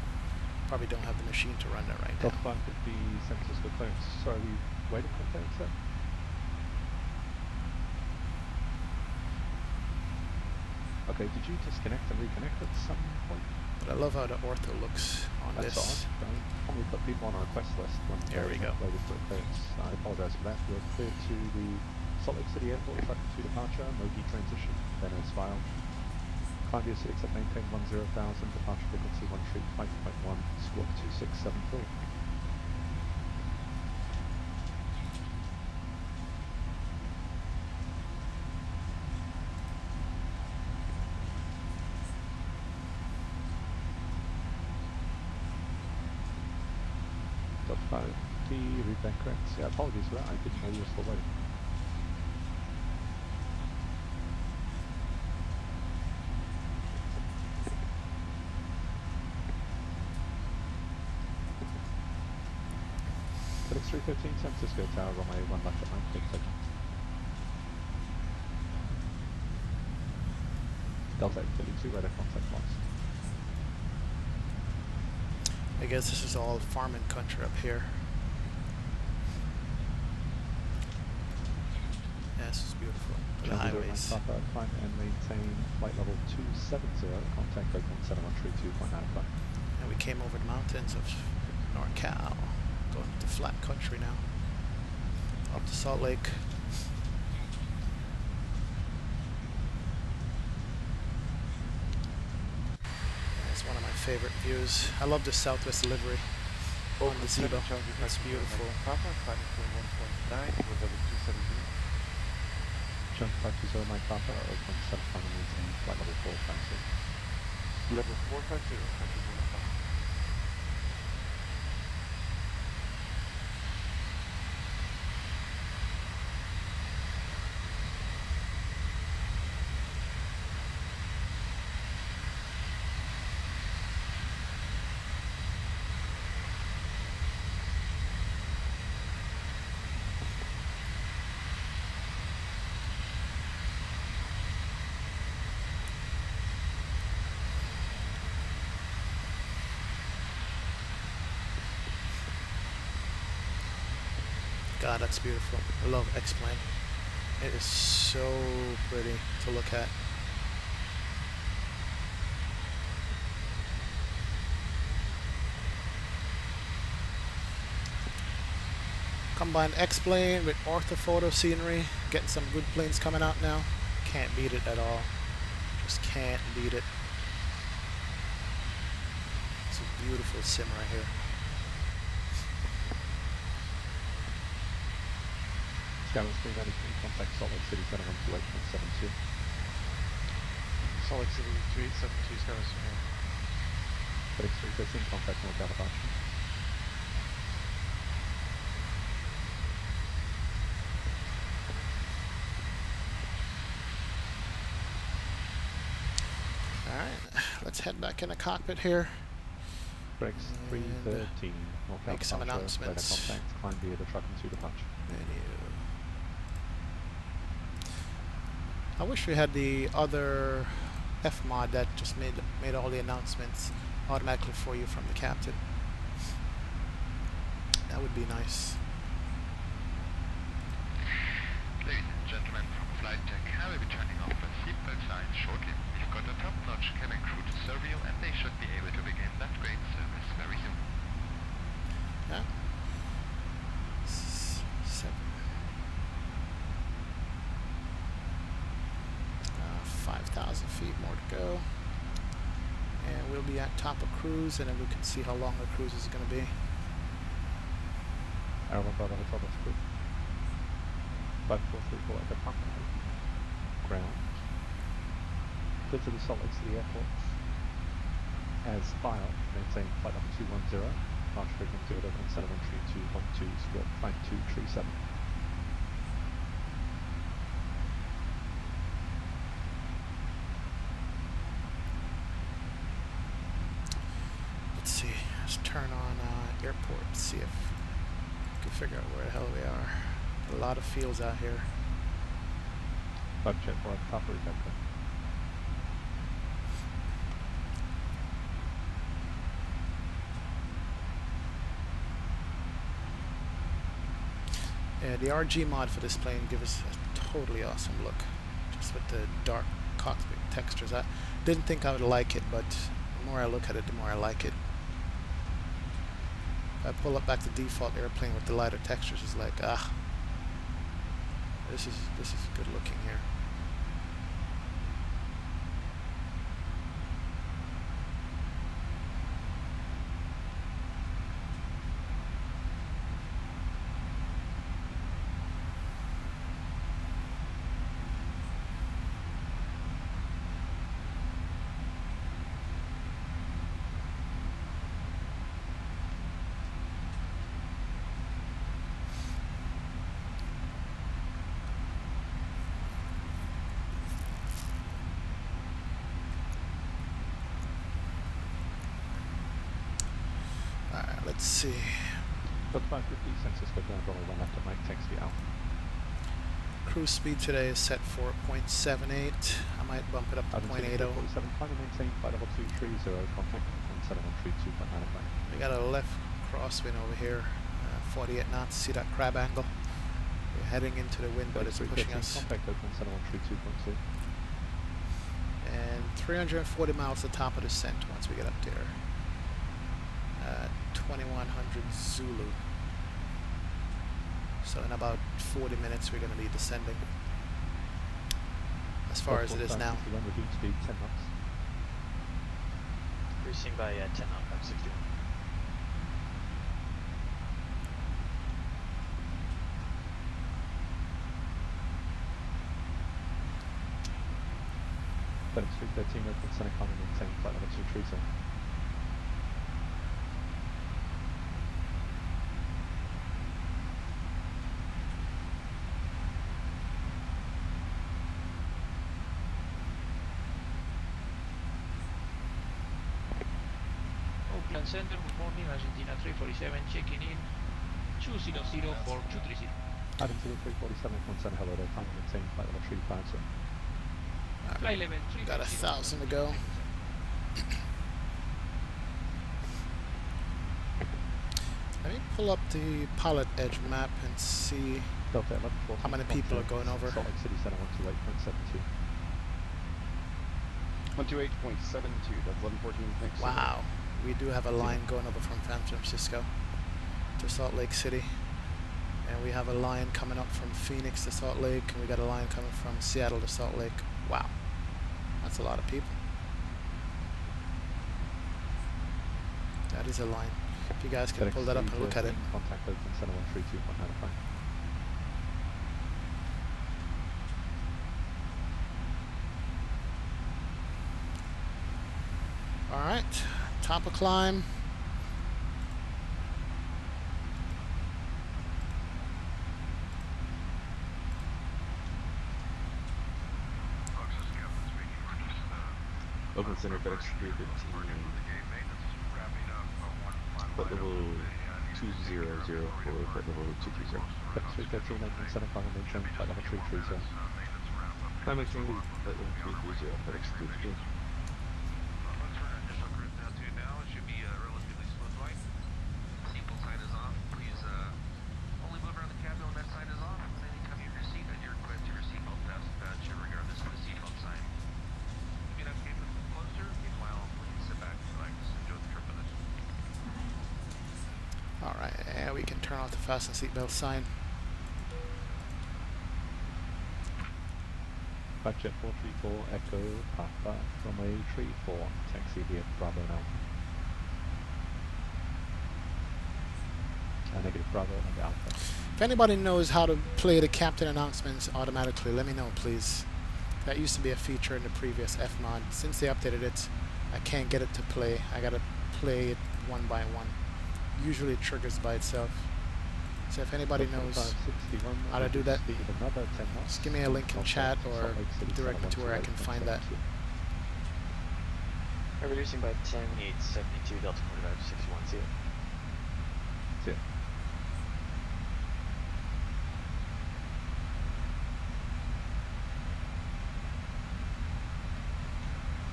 Probably don't have the machine to run that right now. Delta 550 San Francisco clearance. Sorry, are we waiting for clearance there? Okay, did you disconnect and reconnect at some point? But I love how the ortho looks on That's this. odd. Probably put people on a request list when There we go. waited for clearance. I apologize for that. We're clear to the Salt Lake City Airport, truck to departure, no detransition, then as filed. Climb your 6 at maintain 10,000, departure frequency 135.1, squawk 2674. Delta 5D, read that correct. Yeah, apologies for that, I didn't know you were still waiting. FedEx 313 San Francisco Tower, runway 1 left at 9, take takeoff. Delta 832, radar contact lost. I guess this is all farming country up here. Yeah, this is beautiful. The highways. Papa, climb and maintain flight level 270, contact break 17132.95. And we came over the mountains of NorCal. Going to flat country now. Up to Salt Lake. It's one of my favorite views. I love the Southwest livery on the Zibo. It's beautiful. Papa, climbing to 1.9, with level 270. Jump 520 Mike Papa, 0.7 final maintain flight level 456. Level 450, country 105. God, that's beautiful. I love X-Plane. It is so pretty to look at. Combine X-Plane with orthophoto scenery. Getting some good planes coming out now. Can't beat it at all. Just can't beat it. It's a beautiful sim right here. Skywest 393, contact Salt Lake City Center 128.72. Salt Lake City 3872, Skywest 3. FedEx 313, contact NorCal departure. Alright, let's head back in the cockpit here. FedEx 313, NorCal make some departure, announcements. radar contact, climb via the truck into departure. Menu. I wish we had the other F mod that just made all the announcements. automatically for you from the captain. That would be nice. Ladies and gentlemen from flight deck, I will be turning off the seatbelt signs shortly. We've got a top-notch cabin crew to serve you, and they should be able to begin that great service very soon. Yeah. 5,000 feet more to go. And we'll be at top of cruise, and then we can see how long the cruise is going to be. Airline Bravo Hotel Delta Crew. 5434 at the pump. Ground. Clear to the Salt Lake City Airport. As filed, maintain flight number 210. Launch frequency over and center entry 212, split flight 237. Let's see. Let's turn on airport. See if we can figure out where the hell we are. A lot of fields out here. Bug jet for top of vector. Yeah, the RG mod for this plane gives us a totally awesome look, just with the dark cockpit textures. I didn't think I would like it, but the more I look at it, the more I like it. If I pull up back the default airplane with the lighter textures, it's like, this is good looking here. Let's see. Delta 550, Fransisco down, Bravo 1 left at Mike, taxi out. Cruise speed today is set for 0.78. I might bump it up to 0.80. 47, final maintain flight level 230, contact on 713 2.95. We got a left crosswind over here, 48 knots. See that crab angle? We're heading into the wind, but it's pushing us. Contact open 713 2.2. And 340 miles to the top of the descent once we get up there. 2100 Zulu. So in about 40 minutes we're going to be descending. As far as it is now. Reduce speed 10 knots. Increasing by 10 knots, 560. FedEx 313 open center common maintain flight level 230. Oakland Center, good morning, Argentina 347 checking in 200 for 230. Argentina 347 1 center hello there, final maintain flight level 350. Flight level 3. Got 1,000 to go. Let me pull up the Pilotedge map and see Delta 11, how many people are going over. Salt Lake City Center 128.72. 128.72, that's 1114, thanks. Wow, we do have a line going over from San Francisco to Salt Lake City. And we have a line coming up from Phoenix to Salt Lake, and we got a line coming from Seattle to Salt Lake. Wow, that's a lot of people. That is a line. If you guys can pull that up and look at it. Contact open center 132.95. All right, top of climb. Open center FedEx 315. Flight level 200 for flight level 230. FedEx 313 open center common maintain flight level 330. Climb maintain flight level 330, FedEx 315. can turn off the fasten seatbelt sign. Budget 434 Echo Papa, runway 34, taxi via Bravo now. Negative Bravo and Alpha. If anybody knows how to play the captain announcements automatically, let me know, please. That used to be a feature in the previous F-mod. Since they updated it, I can't get it to play. I gotta play it one by one. Usually it triggers by itself. So if anybody knows how to do that, just give me a link in chat or direct me to where I can find that. Reducing by 10, 872, Delta 45, 610. Zero.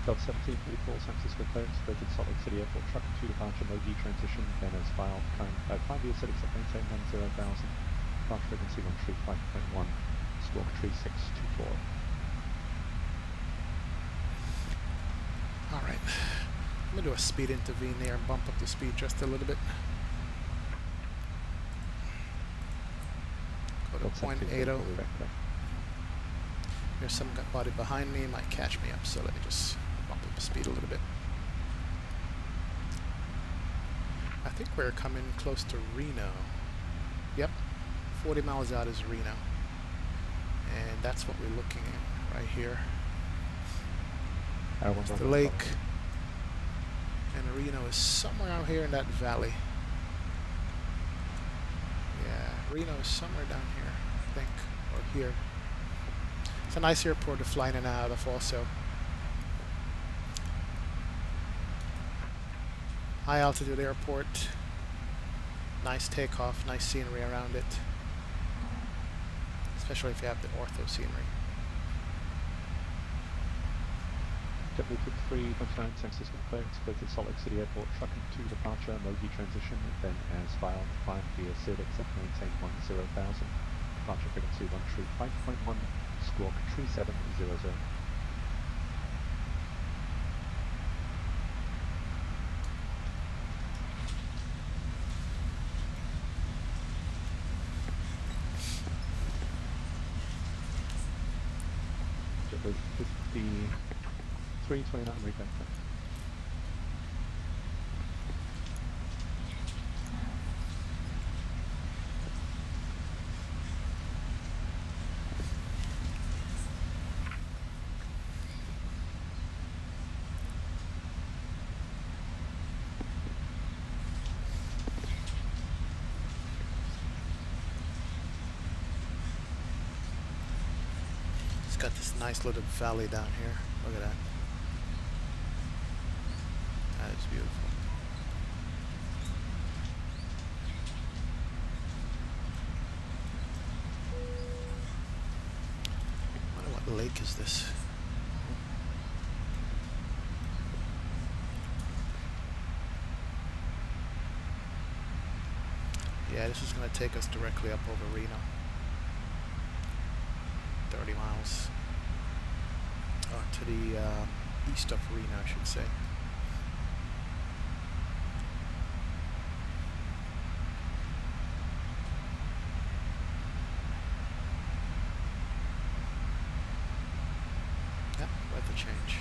Delta 17, 34, San Francisco clearance, Greater Salt Lake City Airport, truck to departure, mode D transition, then as filed, current 5 years, setting up maintain 10,000, departure frequency 135.1, squawk 3624. Alright, I'm gonna do a speed intervene there and bump up the speed just a little bit. Go to 0.80. There's some body behind me, might catch me up, so let me just bump up the speed a little bit. I think we're coming close to Reno. Yep, 40 miles out is Reno. And that's what we're looking at right here. It's the lake. And Reno is somewhere out here in that valley. Yeah, Reno is somewhere down here, I think, or here. It's a nice airport to fly in and out of also. High altitude airport. Nice takeoff, nice scenery around it. Especially if you have the ortho scenery. JetBlue 329 San Francisco clearance, Greater Salt Lake City Airport, trucking to departure, mode D transition, then as filed, climb via Civic, maintain 10,000, departure frequency 135.1, squawk 3700. JetBlue 5329 revector. It's got this nice little valley down here. Look at that. That is beautiful. I wonder what lake is this? Yeah, this is going to take us directly up over Reno. 30 miles. To the east of Reno, I should say. Yep, weather change.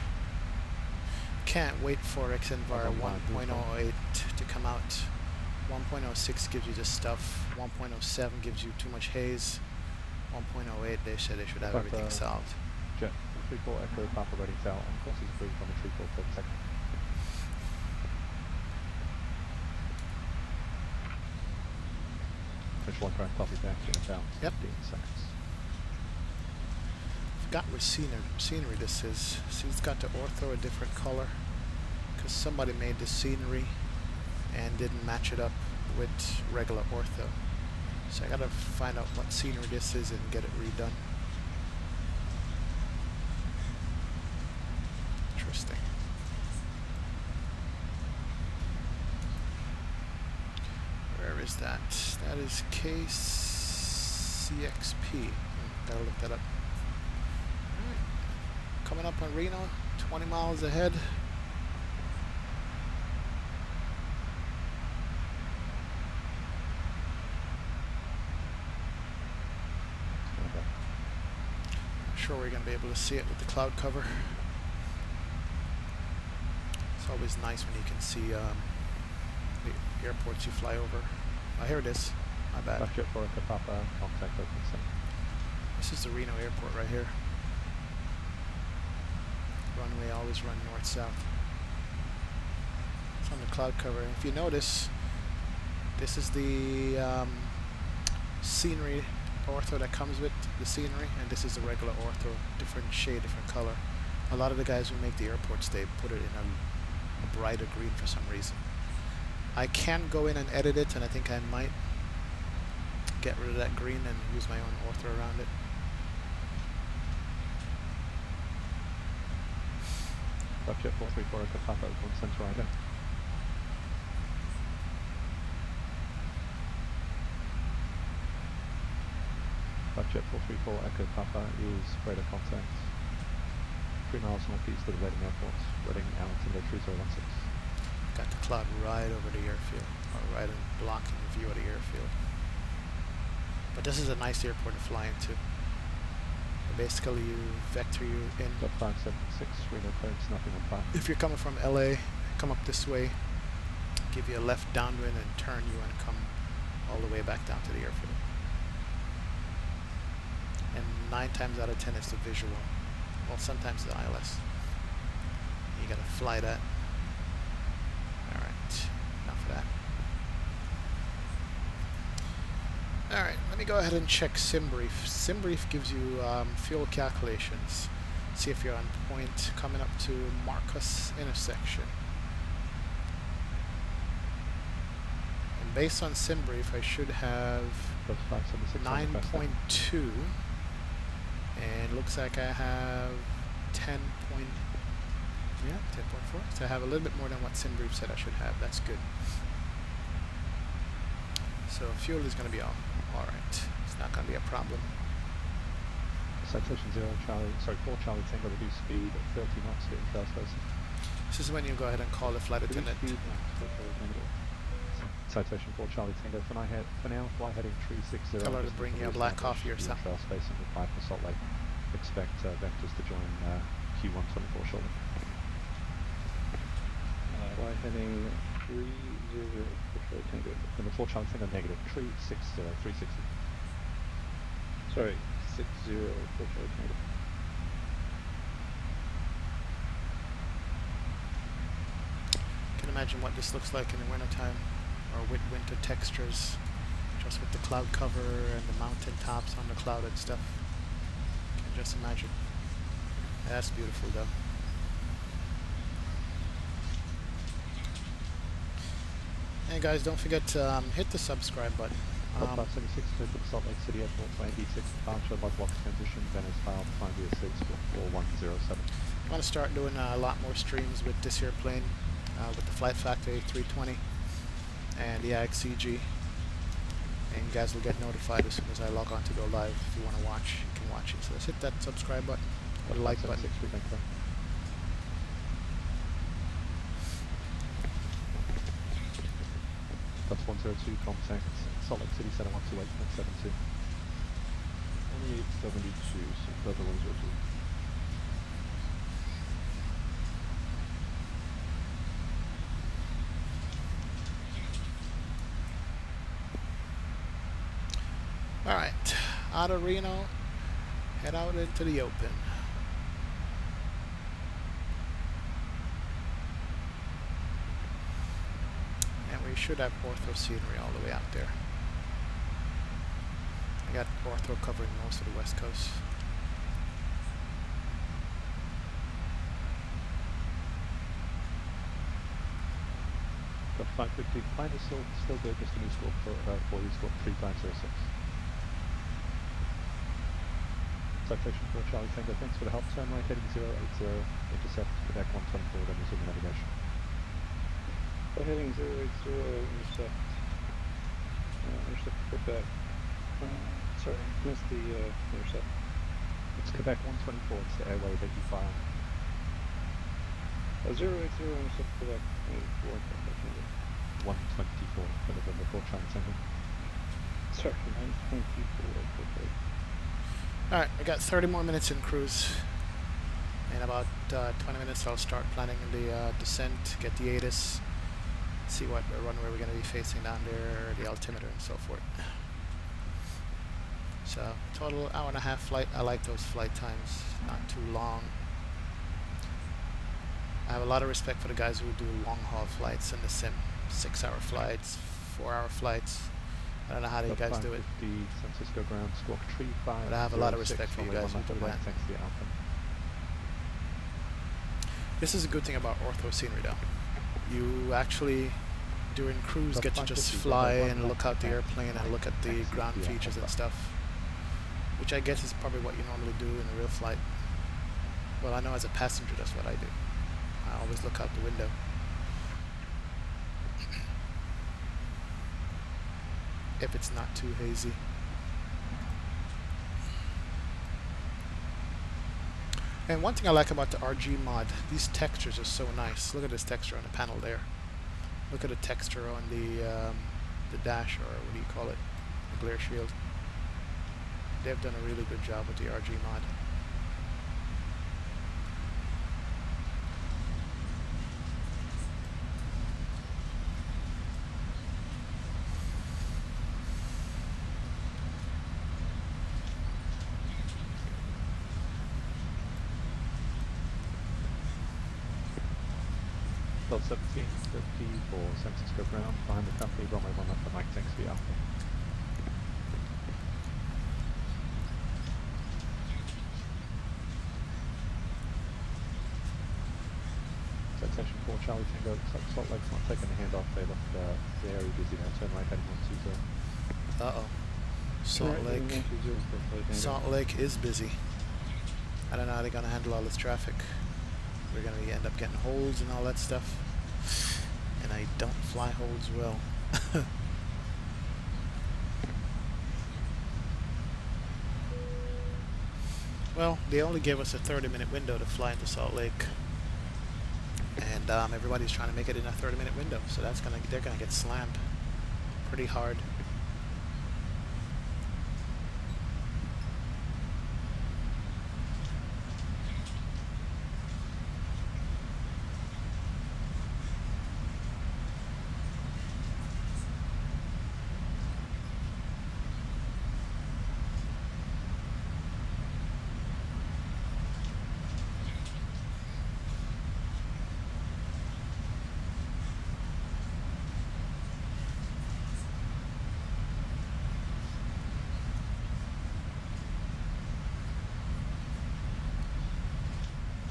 Can't wait for XNVAR 1.08 to come out. 1.06 gives you this stuff. 1.07 gives you too much haze. 1.08 they said they should have everything solved. Jet 34 Echo Papa ready to out on course is approved on the 34 for the second. Official aircraft copy back in about 15 seconds. Forgot what scenery this is. See, it's got the ortho a different color because somebody made the scenery and didn't match it up with regular ortho. So I gotta find out what scenery this is and get it redone. Interesting. Where is that? That is KCXP. Gotta look that up. Alright. Coming up on Reno, 20 miles ahead. sure we're going to be able to see it with the cloud cover. It's always nice when you can see the airports you fly over. Oh, here it is. My bad. Budget for Echo Papa, contact open center. This is the Reno airport right here. Runway always run north-south. It's on the cloud cover. If you notice, this is the scenery ortho that comes with the scenery, and this is the regular ortho, different shade, different color. A lot of the guys who make the airports, they put it in a brighter green for some reason. I can go in and edit it, and I think I might get rid of that green and use my own ortho around it. Budget 434 Echo Papa, open center rider. Budget 434 Echo Papa is radar contact 3 miles northeast of the Reading Airport, Reading altimeter 3016. Got the cloud right over the airfield, or right in blocking the view of the airfield. But this is a nice airport to fly into. Basically, you vector you in. 576 Reno clearance, nothing on 5. If you're coming from LA, come up this way, give you a left downwind and turn you and come all the way back down to the airfield. And 9 times out of 10 it's the visual. Well, sometimes the ILS. You gotta fly that. Alright, enough of that. Alright, let me go ahead and check SimBrief. SimBrief gives you fuel calculations. See if you're on point coming up to Marcus intersection. And based on SimBrief, I should have 9.2. And looks like I have 10.4. So I have a little bit more than what SimBrief said I should have. That's good. So fuel is going to be all right. It's not going to be a problem. Citation 4 Charlie Tango, reduce speed at 30 knots, getting fast person. This is when you go ahead and call the flight attendant. Citation 4 Charlie Tango, for now, fly heading 360. Tell her to bring you a black coffee or something. Trail space and reply for Salt Lake. Expect vectors to join Q124 shortly. Fly heading 30 for Charlie Tango. Number 4 Charlie Tango, negative 360. Sorry, 60 for Charlie Tango. Can imagine what this looks like in the wintertime, or with winter textures, just with the cloud cover and the mountain tops on the cloud and stuff. Can just imagine. That's beautiful though. And guys, don't forget to hit the subscribe button. 576 to the Salt Lake City Airport for AB6 departure, lock transition, Venice filed 506 for 4107. I want to start doing a lot more streams with this airplane, with the Flight Factor A320 and the AG-CG. And you guys will get notified as soon as I log on to go live. If you want to watch, you can watch it. So let's hit that subscribe button, or the like button. That's 102, contact Salt Lake City Center 128.72. 2872, so Delta 102. Alright, out of Reno, head out into the open. And we should have ortho scenery all the way out there. I got ortho covering most of the west coast. Got 550, flight is still good, just a new score for you, score 3506. Citation 4 Charlie Tango, thanks for the help. Turn right heading 080, intercept Quebec 124, then resume navigation. Fly heading 080, intercept. Intercept Quebec. Sorry, missed the intercept. It's Quebec 124, it's the airway that you file. 080, intercept Quebec 124 for November 4 Charlie Tango. Sorry, 924, okay. Alright, we got 30 more minutes in cruise. In about 20 minutes I'll start planning the descent, get the ATIS, see what runway we're going to be facing down there, the altimeter and so forth. So, total hour and a half flight. I like those flight times, not too long. I have a lot of respect for the guys who do long haul flights in the sim. 6-hour flights, 4-hour flights. I don't know how you guys do it. The Fransisco ground squawk 35. But I have a lot of respect for you guys who do that. Thanks to the Alpha. This is a good thing about ortho scenery though. You actually, during cruise, get to just fly and look out the airplane and look at the ground features and stuff. Which I guess is probably what you normally do in a real flight. Well, I know as a passenger that's what I do. I always look out the window. If it's not too hazy. And one thing I like about the RG mod, these textures are so nice. Look at this texture on the panel there. Look at the texture on the dash, or what do you call it? The glare shield. They've done a really good job with the RG mod. Level 1750 for San Francisco ground, behind the company, runway 1 left for Mike, thanks for the Alpha. So attention 4 Charlie Tango, looks like Salt Lake's not taking the handoff, they look very busy now, turn right heading 120. Uh-oh. Salt Lake is busy. I don't know how they're going to handle all this traffic. We're going to end up getting holds and all that stuff. And I don't fly holds well. Well, they only gave us a 30-minute window to fly into Salt Lake. And everybody's trying to make it in a 30-minute window. So they're going to get slammed pretty hard.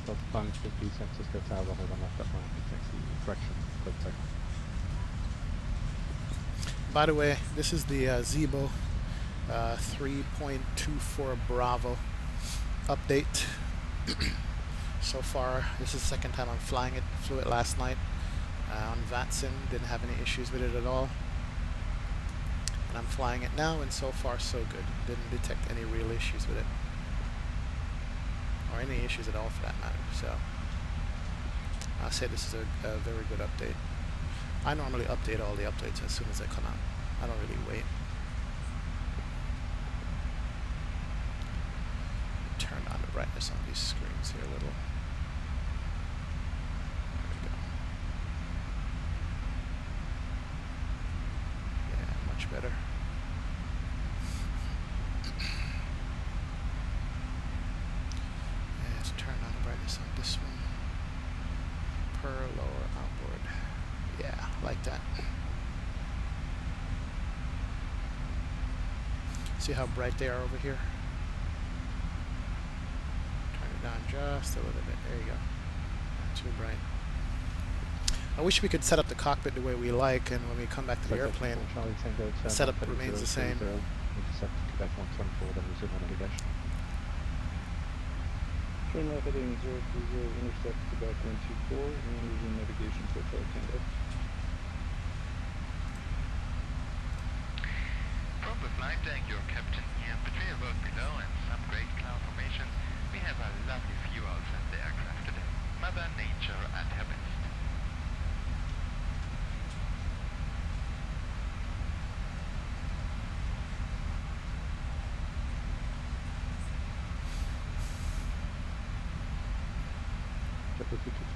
Delta 550, San Francisco Tower, runway 1 left, up line, thanks for the correction, clear for takeoff. By the way, this is the Zibo 3.24 Bravo update. So far, this is the second time I'm flying it. Flew it last night on VATSIM, didn't have any issues with it at all. And I'm flying it now, and so far so good. Didn't detect any real issues with it. Or any issues at all for that matter. So I'll say this is a very good update. I normally update all the updates as soon as they come out. I don't really wait. Turn on the brightness on these screens here a little. There we go. Yeah, much better. Let's turn on the brightness on this one. Per lower outboard. Yeah, like that. See how bright they are over here? Turn it down just a little bit. There you go. Not too bright. I wish we could set up the cockpit the way we like, and when we come back to the airplane, the setup remains the same. We just have to Quebec 124, then resume on navigation. Turn left heading 030, intercept Quebec 124, and resume navigation for Charlie Tango. From the flight deck, your captain here. Between the road below and some great cloud formation, we have a lovely view outside the aircraft today. Mother Nature at her best.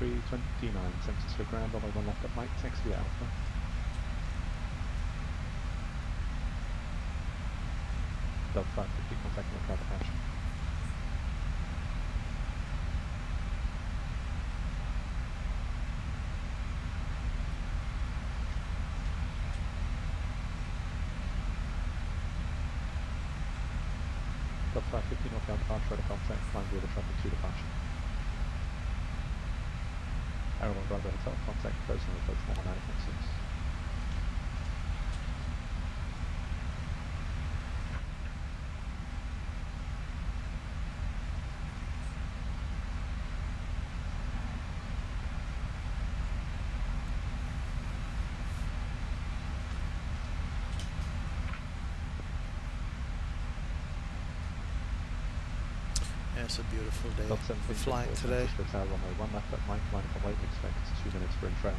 329, San Francisco ground, runway 1 left at Mike, taxi to Alpha. Delta 550, contacting the private hatch. Delta 550, northbound departure, radar contact, flying via the traffic 2 departure. Arrow 1 Bravo Hotel, contact, closing approach 119.6. Yeah, it's a beautiful day. We're flying today. Runway 1 left at Mike, line up and wait, expect 2 minutes for in-trail.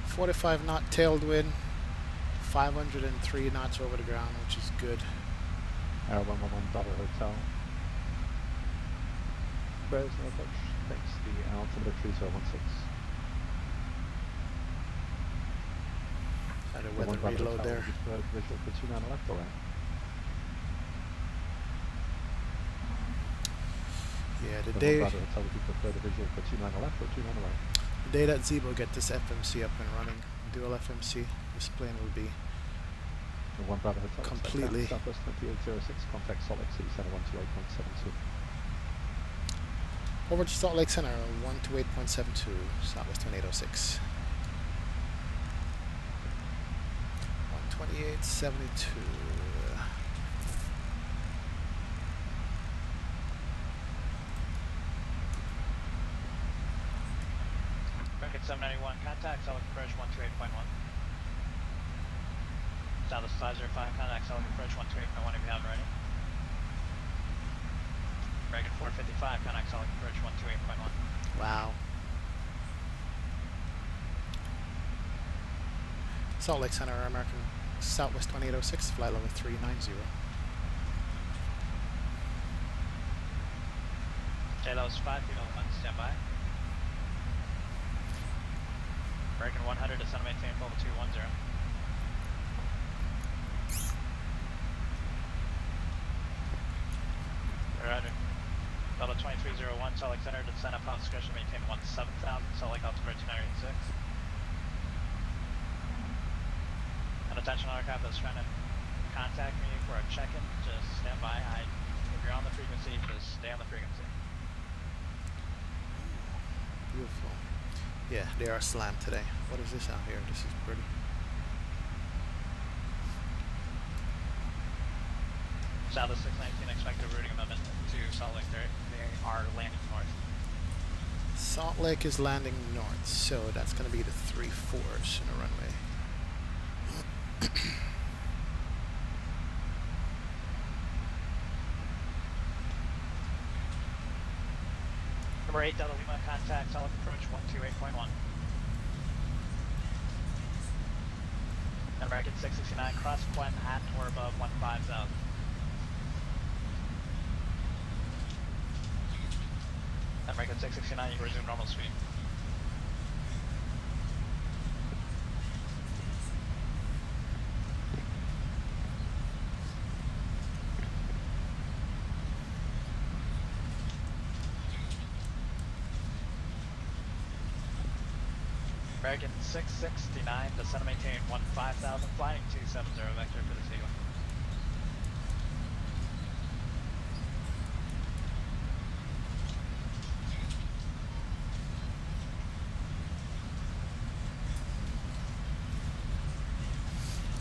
45 knot tailwind, 503 knots over the ground, which is good. Arrow 111 Bravo Hotel. Bears no approach. Thanks. The altimeter 3016. Had a weather reload there. Visual for 2 left or right? Yeah, the day Would you prefer the visual for 2 left or 2 right? the day that Zibo get this FMC up and running, dual FMC, this plane will be completely Southwest 2806, contact Salt Lake City Center 128.72. over to Salt Lake Center 128.72, Southwest 2806. 128.72. Bracket 791, contact Southern Approach 128.1. Southwest 505, contact Southern Approach 128.1 if you haven't already. Bracket 455, contact Southern Approach 128.1. Wow. Salt Lake Center, American Southwest 2806, flight level 390. JLO's 5 feet over 1, stand by. Breaking 100 to center maintain level 210. Roger. Delta 2301, Salt Lake Center, descend upon discretion, maintain 17,000, Salt Lake altimeter 2986. And attention aircraft that's trying to contact me for a check-in, just stand by. If you're on the frequency, just stay on the frequency. Beautiful. Yeah, they are slammed today. What is this out here? This is pretty. Southwest 619, expect a routing amendment to Salt Lake. They are landing north. Salt Lake is landing north, so that's going to be the 3-4s in the runway. Number 8, Delta Lima, contact Salt Lake Approach 128.1. And bracket 669, cross Quen at or above 15,000. And bracket 669, you can resume normal speed. American 669, descend and maintain 15,000, flying 270 vector for the Zibo.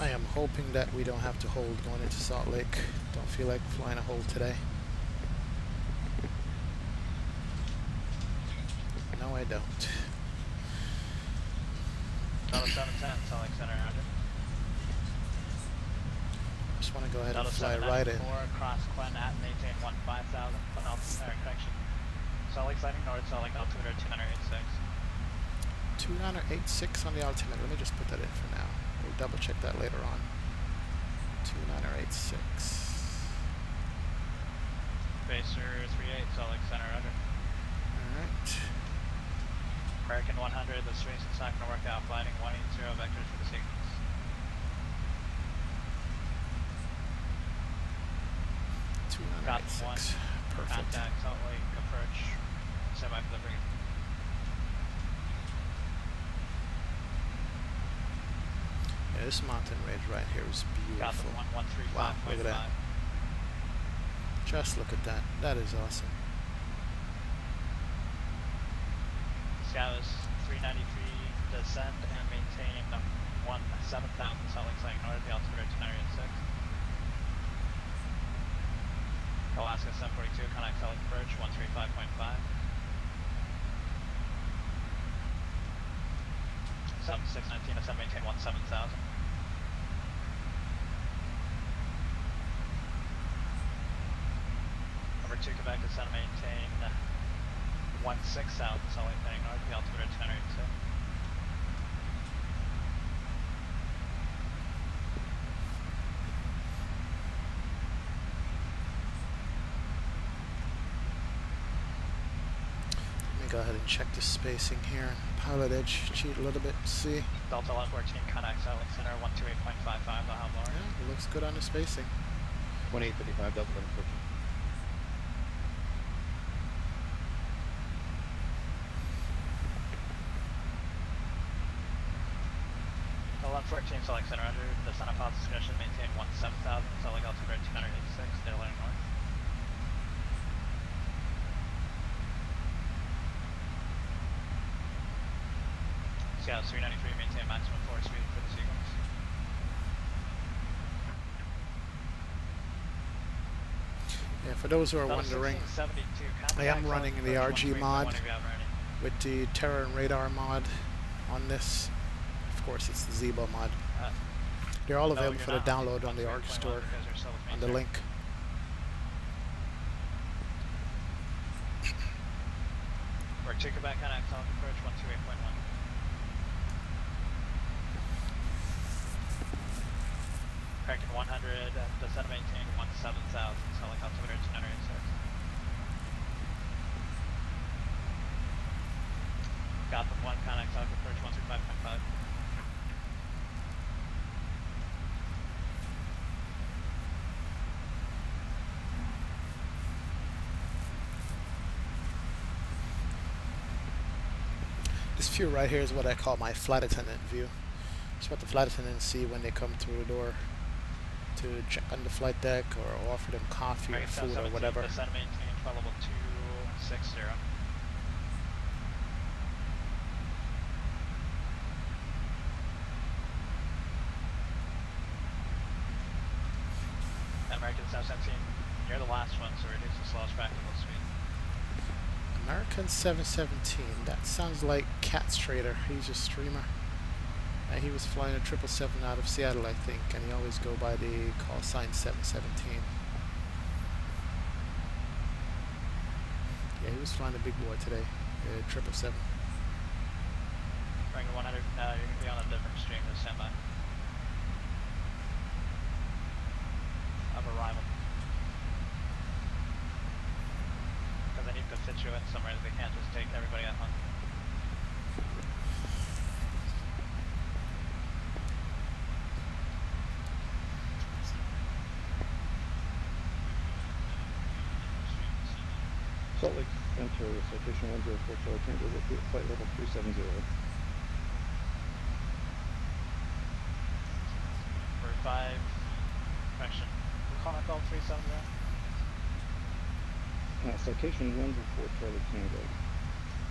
I am hoping that we don't have to hold going into Salt Lake. Don't feel like flying a hold today. No, I don't. Delta 710, Salt Lake Center, roger. Just want to go ahead Delta and fly right in. 794, cross Quen at maintain 15,000, Quen altimeter correction. Salt Lake landing north, Salt Lake altimeter 286. 286 on the altimeter. Let me just put that in for now. We'll double check that later on. 286. Pacer 38, Salt Lake Center, roger. Alright. American 100, this race is not going to work out. Flighting 180 vectors for the sequence. Got one. Perfect. Contact, Salt Lake, approach, semi for the brig. Yeah, this mountain range right here is Got the beautiful. 1135.5. Wow, look at that. Just look at that. That is awesome. Scout is 393, descend and maintain 17,000 Salt Lake Lake North, the altitude of 296. Alaska 742, contact Salt Lake approach 135.5. 7619, ascend maintain 17,000. Number 2, Quebec, descend maintain 16,000 Salt Lake Lake North, the altitude of 282. Go ahead and check the spacing here. Pilotedge, cheat a little bit, see. Delta 114, contact Salt Lake Center 128.55, the hot bar. Yeah, it looks good on the spacing. 2855, Delta 114. Delta 114, Salt Lake Center under, descend upon discretion, maintain 17,000, Salt Lake altitude 286, Dale Air North. Scout 393, maintain maximum forward speed for the sequence. Yeah, for those who are wondering, I am running the RG mod with the Terror and Radar mod on this. Of course, it's the Zibo mod. They're all available for the download on the ARG store on the link. We're taking back on Axon approach 128.1. Corrected 100, descend maintain 17,000, Salt Lake altimeter 286. Got the 1 contact Salt Lake approach 135.5. This view right here is what I call my flight attendant view. It's what the flight attendants see when they come through the door to check on the flight deck or offer them coffee or food or whatever. Descend maintain flight level 260. American 717, you're the last one, so reduce the slowest practical speed. American 717, that sounds like Cat Strader. He's a streamer. He was flying a 777 out of Seattle, I think, and he always go by the call sign 717. Yeah, he was flying a big boy today, 777. Bring 100, you're going to be on a different stream to stand by. Of arrival. Because I need to fit you in somewhere, they can't just take everybody at once. Salt Lake Center, citation 104, Charlie Tango, flight level 370. For 5, correction. Call call 370. Citation 104, Charlie Tango.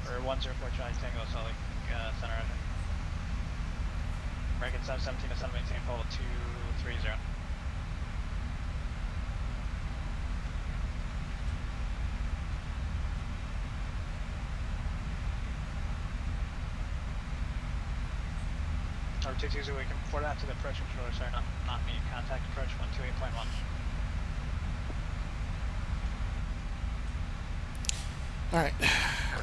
Or 104 Charlie Tango, Salt Lake Center. American 717 to 718, follow 230. Or 220, we can report that to the approach controller, sorry, not me. Contact approach 128.1. Alright.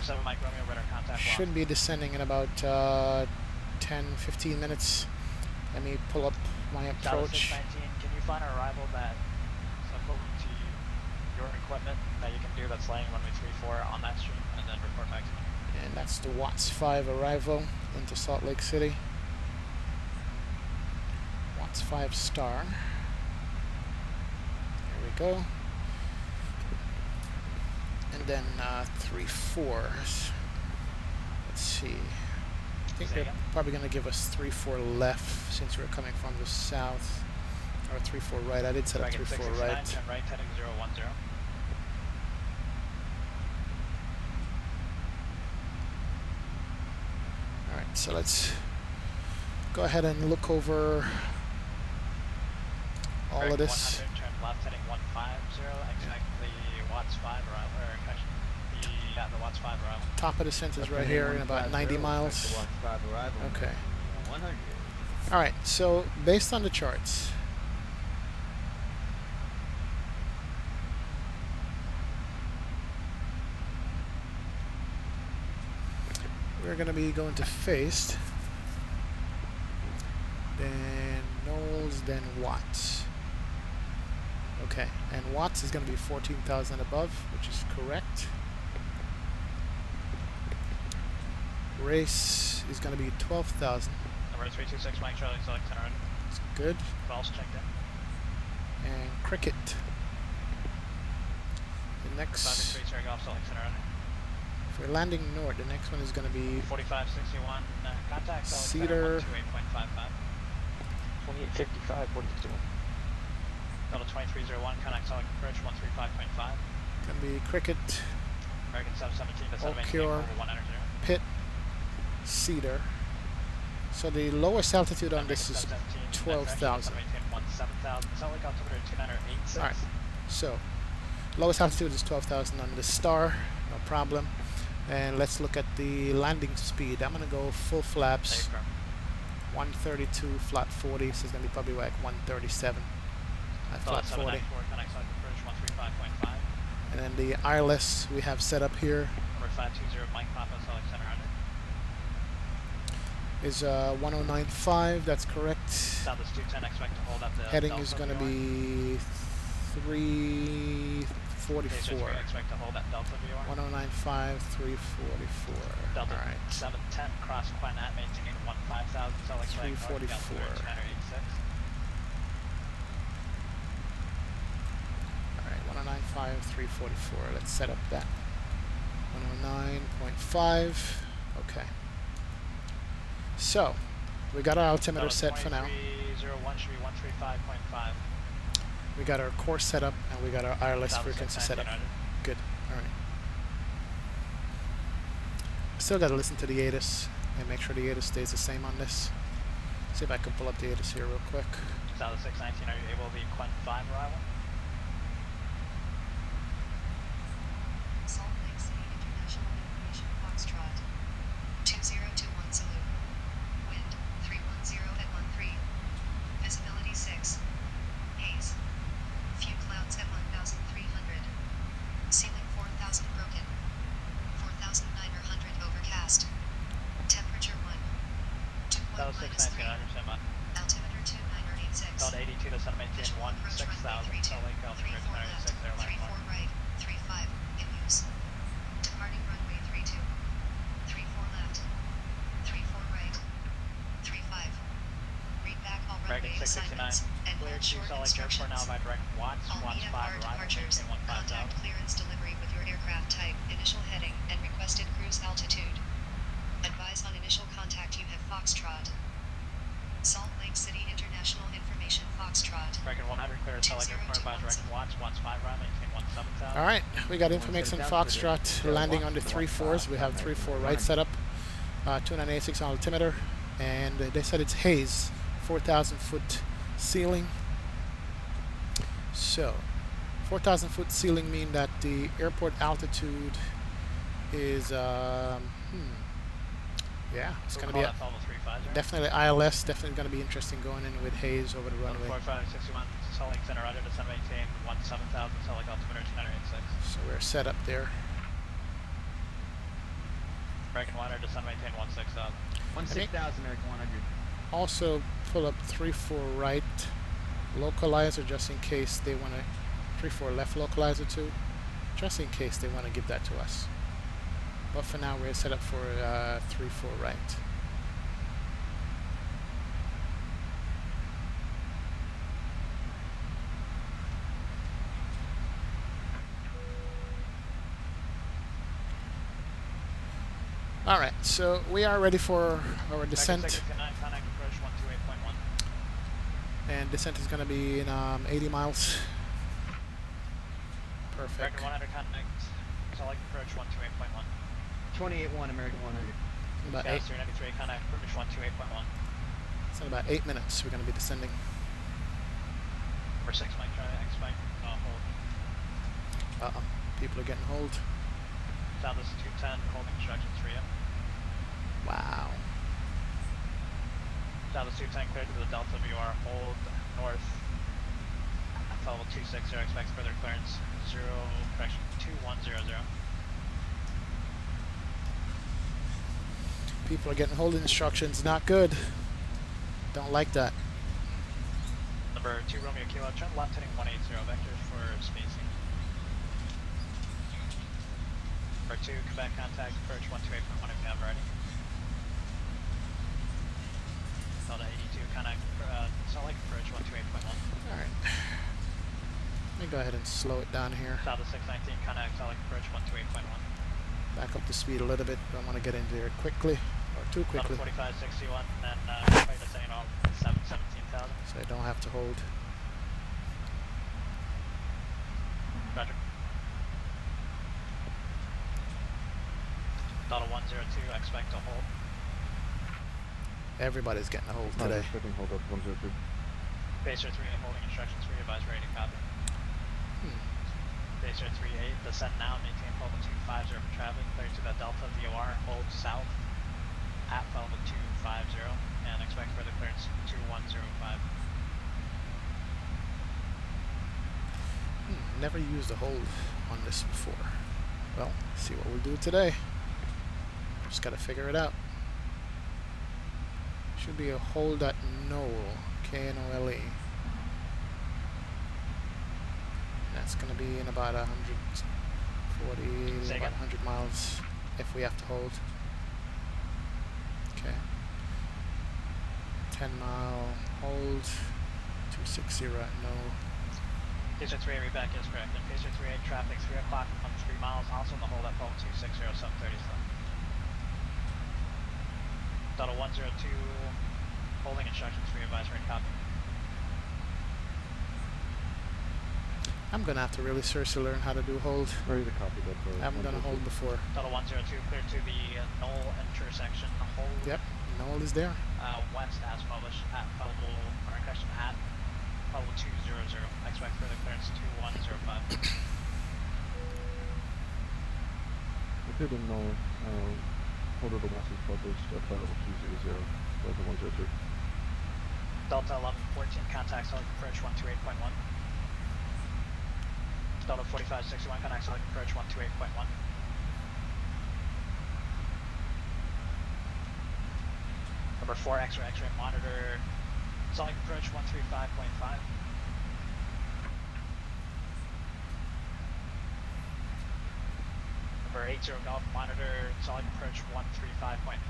7 Mike Romeo, radar contact. Should be descending in about 10-15 minutes. Let me pull up my approach. 619, can you find an arrival that's equivalent to your equipment that you can do that's laying runway 34 on that stream, and then report back to me? And that's the Watts 5 arrival into Salt Lake City. Watts 5 star. There we go. And then 3-4s. Let's see. I think they're probably going to give us 3-4 left since we're coming from the south. Or 3-4 right. I did set up 3-4 right. Turn right, heading 010. Alright, so let's go ahead and look over all of this. 100, turn left, heading 150. Expect the Watts 5 arrival, or actually, the Watts 5 arrival. Top of the descent is right here in about 90 miles. Okay. 100. Alright, so based on the charts, we're going to be going to Faced, then Knowles, then Watts. Okay, and Watts is going to be 14,000 above, which is correct. Race is going to be 12,000. Number 326, Mike Charlie, select center. That's good. False checked in. And Cricket. The next, 563, turning off, select center. if we're landing north, the next one is going to be 4561, contact, select Cedar. center, 128.55. 2855, 4061. Delta 2301, contact, select approach, 135.5. Going to be Cricket, American 717 to 718, Cure, 190. Pitt, Cedar. So the lowest altitude on this is 12,000. Alright, so lowest altitude is 12,000 on the Star, no problem. And let's look at the landing speed. I'm going to go full flaps, 132, flat 40, so it's going to be probably like 137 at flat 40. And then the ILS we have set up here is 1095, that's correct. Heading is going to be 344. 1095, 344. Delta Alright. 710, cross Quinat, maintaining 15,000, select 344. Alright, 1095, 344. Let's set up that. 109.5. Okay. So, we got our altimeter set for now. 2301 should be 135.5. We got our course set up, and we got our ILS frequency set up. Good. Alright. Still got to listen to the ATIS and make sure the ATIS stays the same on this. See if I can pull up the ATIS here real quick. South 619, are you able to be Quint 5 arrival? Salt Lake City International Information Foxtrot 2021 Salute. Wind 310 at 13. Visibility 6. Haze. Few clouds at 1,300. Ceiling 4,000 broken. 4,900 overcast. Temperature 1. 2.1 South 619, I understand, man. Altimeter 2986. Delta 82 to 718, 16,000, Salt Lake, altitude 296, airline 34 right, 35, in use. Departing runway 32. 34 left. 34 right. 35. Read back all runway American 669, assignments and clear hold to short Salt Lake Airport now instructions. by direct Watts, All Watts meet 5 at bar arrival, departures. maintain 15,000. Contact clearance delivery with your aircraft type, initial heading, and requested cruise altitude. Advise on initial contact you have Foxtrot. Salt Lake City International Information Foxtrot. American 100 clear to Salt Lake Airport by direct Watts, Watts 5 arrival, maintain 17,000. Alright, we got information Foxtrot landing on the 3-4s. We have 3-4 right set up, 2986 on altimeter, and they said it's haze, 4,000 foot ceiling. So, 4,000 foot ceiling mean that the airport altitude is, yeah, it's going to be definitely ILS, definitely going to be interesting going in with haze over the runway. 4561, Salt Lake Center, Roger to 718, 17,000, Salt Lake altimeter 2986. So we're set up there. American 100 to 718, 16,000. 16,000, American 100. Also pull up 3-4 right localizer just in case they want to, 3-4 left localizer too, just in case they want to give that to us. But for now, we're set up for 3-4 right. All right, so we are ready for our descent. And descent is going to be in 80 miles. Perfect. American 100 contact. Solid approach 128.1. 28-1, American 100. About Gas 393, contact approach 128.1. So in about 8 minutes, we're going to be descending. Number 6 Mike, try X Mike, hold. Uh-oh, people are getting hold. Southwest 210, holding instructions for you. Wow. Southwest 210, clear to the Delta VOR, hold north. Level 260, expect further clearance, 2100. People are getting hold instructions, not good. Don't like that. Number 2 Romeo Kilo, turn left heading 180, vectors for spacing. Number 2, Quebec contact, approach 128.1 if you have ready. Delta 82, contact, Salt Lake approach 128.1. Alright. Let me go ahead and slow it down here. Delta 619, contact, Salt Lake approach 128.1. Back up the speed a little bit. Don't want to get into there quickly or too quickly. Delta 4561, and then try to say 17,000. So I don't have to hold. Roger. Delta 102, expect to hold. Everybody's getting a hold today. Hold up 102. Baser 3 holding instructions for you, advise ready to copy. Baser 38, descend now, maintain level 250 for traffic, clear to the Delta VOR, hold south at level 250, and expect further clearance 2105. Never used a hold on this before. Well, see what we'll do today. Just gotta figure it out. Should be a hold at Knoll, K-N-O-L-E. That's gonna be in about 140, about 100 miles if we have to hold. Okay. 10-mile hold, 260 at Knoll. Pacer 38 back is correct. And Pacer 38 traffic 3 o'clock on 3 miles, also in the hold at level 260, 730 still. Delta 102, holding instructions for your advisory copy. I'm gonna have to really seriously learn how to do hold. Ready to copy that. I haven't done a hold before. Delta 102, clear to the Knoll intersection. Hold. Yep, Knoll is there. West as published at level, or correction, at level 200. Expect further clearance 2105. I didn't know. Hold of the West is published at level 200, Delta 102. Delta 1114, contact select approach 128.1. Delta 4561, contact select approach 128.1. Number 4, X-ray monitor, select approach 135.5. Number 80 Golf monitor, select approach 135.5.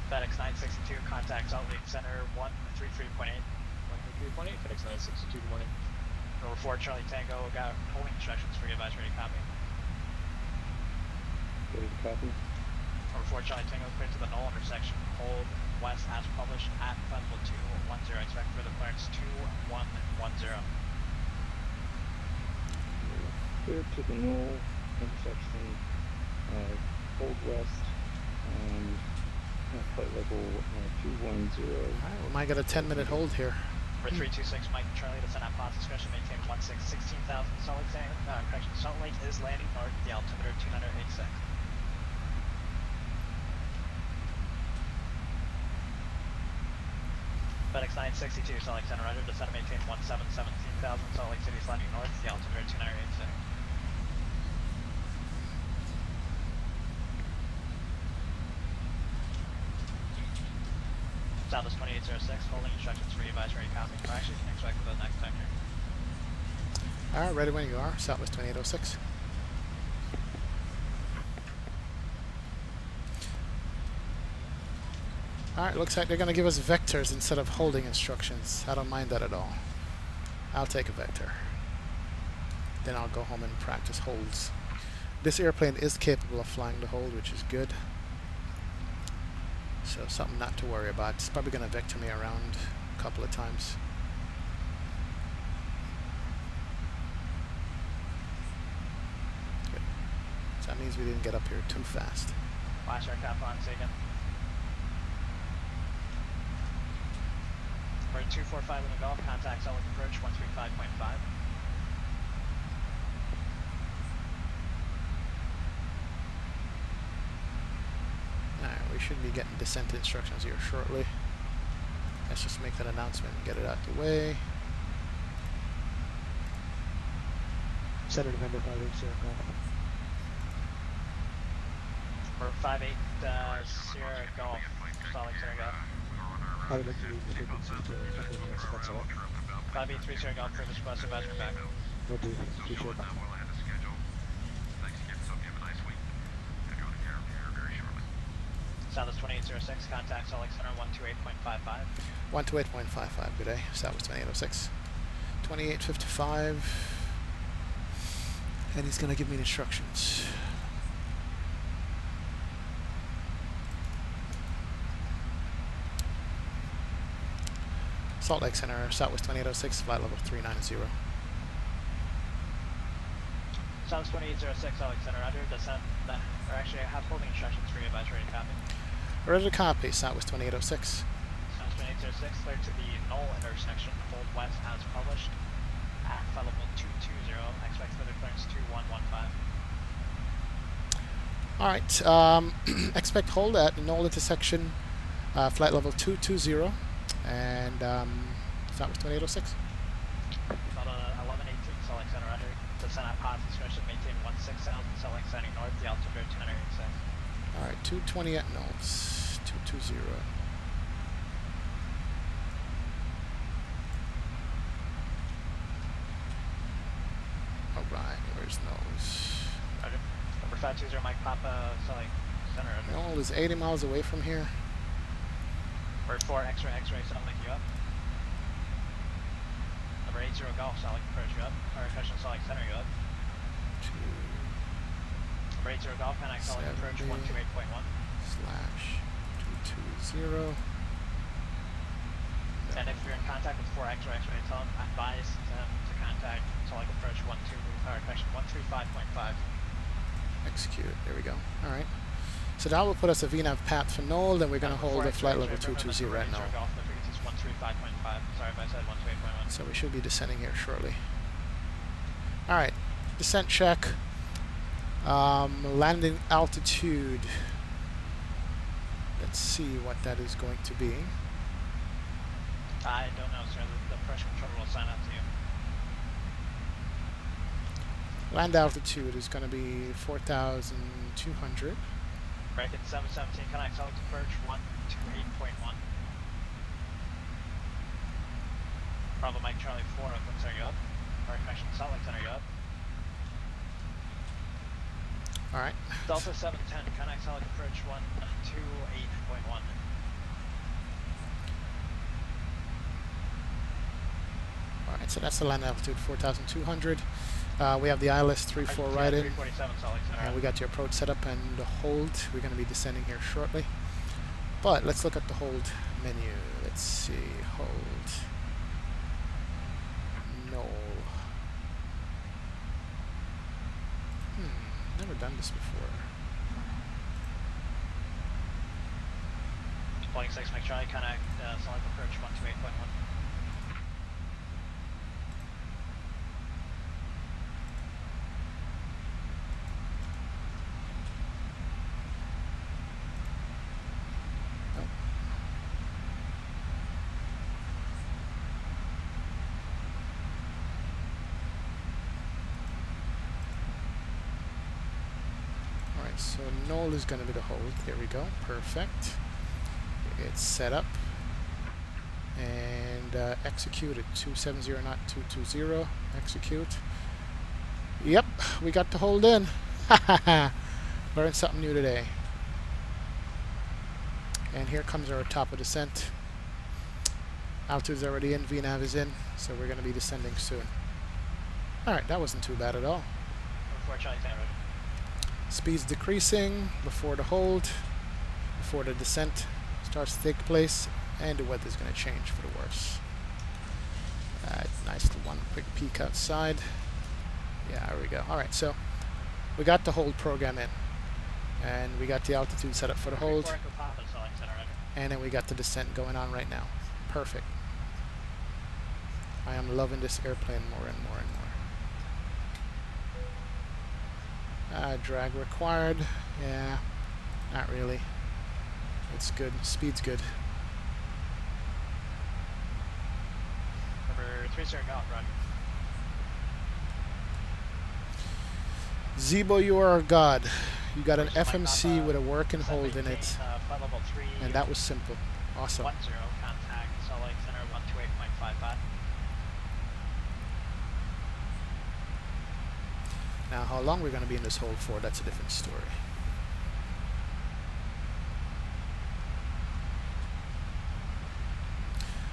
FedEx 962, contact Salt Lake Center 133.8. 133.8, FedEx 962, good morning. Number 4, Charlie Tango, got holding instructions for you, advise ready to copy. Ready to copy. Number 4, Charlie Tango, clear to the Knoll intersection, hold west as published at level 210, expect further clearance 2110. Clear to the Knoll intersection, hold west, flight level 210. Alright, we might get a 10-minute hold here. Number 326, Mike Charlie, descend at Ponce discretion, maintain 16,000. Salt Lake, correction, Salt Lake is landing north, the altimeter 286. FedEx 962, Salt Lake Center, roger, descend and maintain 17,000. Salt Lake City is landing north, the altimeter 286. Southwest 2806, holding instructions for you, advisory copy. Or actually, you can expect for the next time here. Alright, ready when you are. Southwest 2806. Alright, looks like they're going to give us vectors instead of holding instructions. I don't mind that at all. I'll take a vector. Then I'll go home and practice holds. This airplane is capable of flying the hold, which is good. So something not to worry about. It's probably going to vector me around a couple of times. Good. So that means we didn't get up here too fast. Flash aircraft on, say again. We're at 245 in the Gulf, contact solid approach 135.5. Alright, we should be getting descent instructions here shortly. Let's just make that announcement and get it out the way. Center November 580 Golf. We're 58 Sierra Golf, solid Sierra Golf. I would like to leave the frequency to a couple of minutes if that's all right. 583 Sierra Golf, previous request, advisory back. Will do. Appreciate it. Southwest 2806, contact Salt Lake Center 128.55. 128.55, good day. Southwest 2806. 2855. And he's going to give me the instructions. Salt Lake Center, Southwest 2806, flight level 390. Southwest 2806, Salt Lake Center, under descent, or actually I have holding instructions for you, advisory to copy. Ready to copy, Southwest 2806. Southwest 2806, clear to the null intersection, hold west as published, at flight level 220, expect further clearance 2115. Alright, expect hold at null intersection, flight level 220, and Southwest 2806. About 1118, Salt Lake Center, under descent at path discretion, maintain 16,000, Salt Lake Center north, the altitude 286. Alright, 220 at nulls, 220. Alright, where's nulls? Roger. Number 520, Mike Papa, Salt Lake Center. Null is 80 miles away from here. Bird 4, X-ray, Salt Lake, you up. Number 80 Golf, Salt Lake approach, you up. Or question, Salt Lake Center, you up. Number 80 Golf, connect Salt Lake approach 128.1. Slash 220. And if you're in contact with 4 X-ray, tell them advise them to contact Salt Lake approach 135.5. Execute. There we go. All right. So that will put us a VNAV path for null, then we're going to hold the flight level 220 right now. Sorry if I said 128.1. So we should be descending here shortly. All right. Descent check. Landing altitude. Let's see what that is going to be. I don't know, sir. The pressure controller will sign up to you. Land altitude is going to be 4,200. Bracket 717, connect Salt Lake approach 128.1. Bravo Mike Charlie 4, Oakland Center, you up. Or connection Salt Lake Center, you up. Alright. Delta 710, connect Salt Lake approach 128.1. Alright, so that's the land altitude, 4,200. We have the ILS 34 right in. And we got your approach set up and the hold. We're going to be descending here shortly. But let's look at the hold menu. Let's see. Hold. Null. Never done this before. Flying 6, Mike Charlie, connect Salt Lake approach 128.1. So null is going to be the hold. There we go. Perfect. It's set up. And execute at 270, not 220. Execute. Yep, we got the hold in. Learned something new today. And here comes our top of descent. Altitude's already in, VNAV is in, so we're going to be descending soon. Alright, that wasn't too bad at all. Speed's decreasing before the hold, before the descent starts to take place, and the weather's going to change for the worse. Nice one quick peek outside. Yeah, there we go. Alright, so we got the hold program in, and we got the altitude set up for the hold, and then we got the descent going on right now. Perfect. I am loving this airplane more and more and more. Drag required. Yeah, not really. It's good. Speed's good. Number 30 out, run. Zibo, you are a god. You got an FMC with a working hold in it, and that was simple. Awesome. 10, contact Salt Lake Center 128.55. Now, how long we're going to be in this hold for, that's a different story.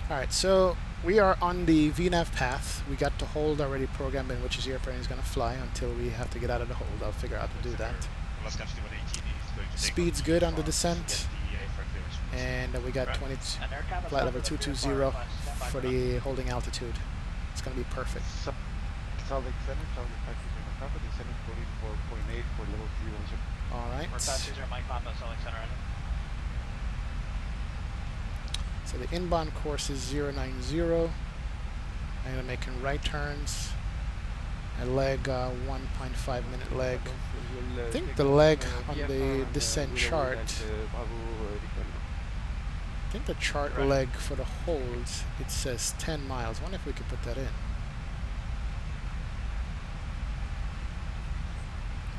Alright, so we are on the VNAV path. We got the hold already programmed in, which is the airplane is going to fly until we have to get out of the hold. I'll figure out how to do that. Speed's good on the descent. And we got flight level 220 for the holding altitude. It's going to be perfect. Salt Lake Center, Salt Lake Factory Zero Papa, descending 44.8 for level 310. Alright. So the inbound course is 090. I'm making right turns. A leg, 1.5 minute leg. I think the leg on the descent chart, I think the chart leg for the hold, it says 10 miles. I wonder if we could put that in.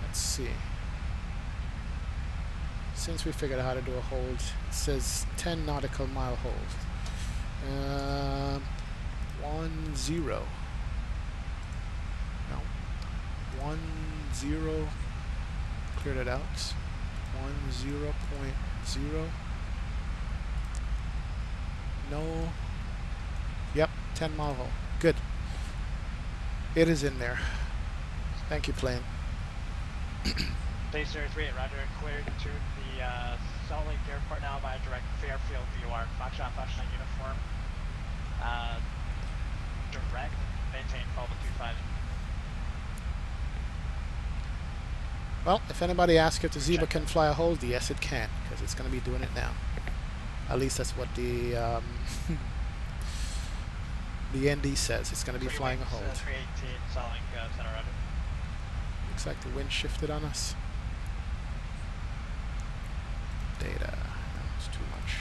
Let's see. Since we figured out how to do a hold, it says 10 nautical mile hold. 10. No. 10. Clear that out. 10.0. No. Yep, 10 mile hold. Good. It is in there. Thank you, plane. Base 03 at Roger, cleared to the Salt Lake Airport now by direct Fairfield VOR. Foxtrot, Foxtrot uniform. Direct, maintain 1225. Well, if anybody asks if the Zibo can fly a hold, yes it can, because it's going to be doing it now. At least that's what the the ND says. It's going to be flying a hold. 318, Salt Lake Center, Roger. Looks like the wind shifted on us. Data. That was too much.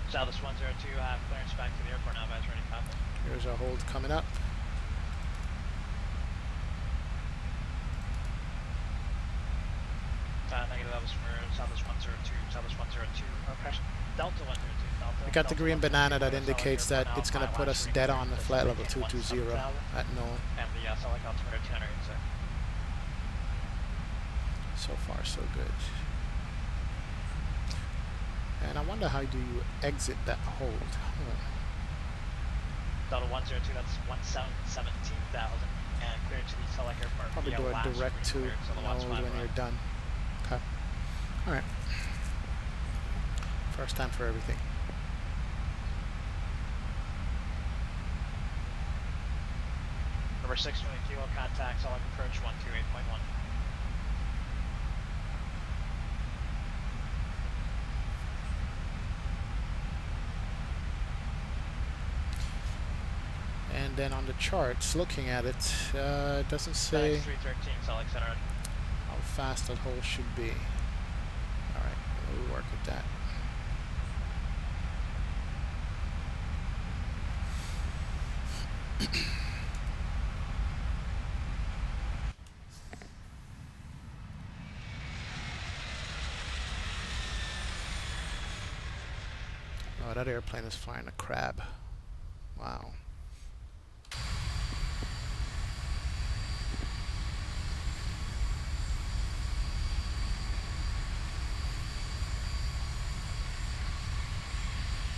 Southwest 102, clearance back to the airport now, guys, ready, copy. Here's our hold coming up. Negative levels for Southwest 102, Southwest 102, pressure, Delta 102, Delta. We got the green banana that indicates that it's going to put us dead on the flight level 220 at noon. And the Salt Lake altimeter 286. So far, so good. And I wonder how do you exit that hold? Delta 102, that's 17,000, and clear to the Salt Lake Airport. Probably do a direct to node when you're done. Okay. Alright. First time for everything. Number 6, doing kilo contact, Salt Lake approach 128.1. And then on the charts, looking at it, it doesn't say 313, Salt Lake Center. how fast that hole should be. Alright, we'll work with that. Oh, that airplane is flying a crab. Wow.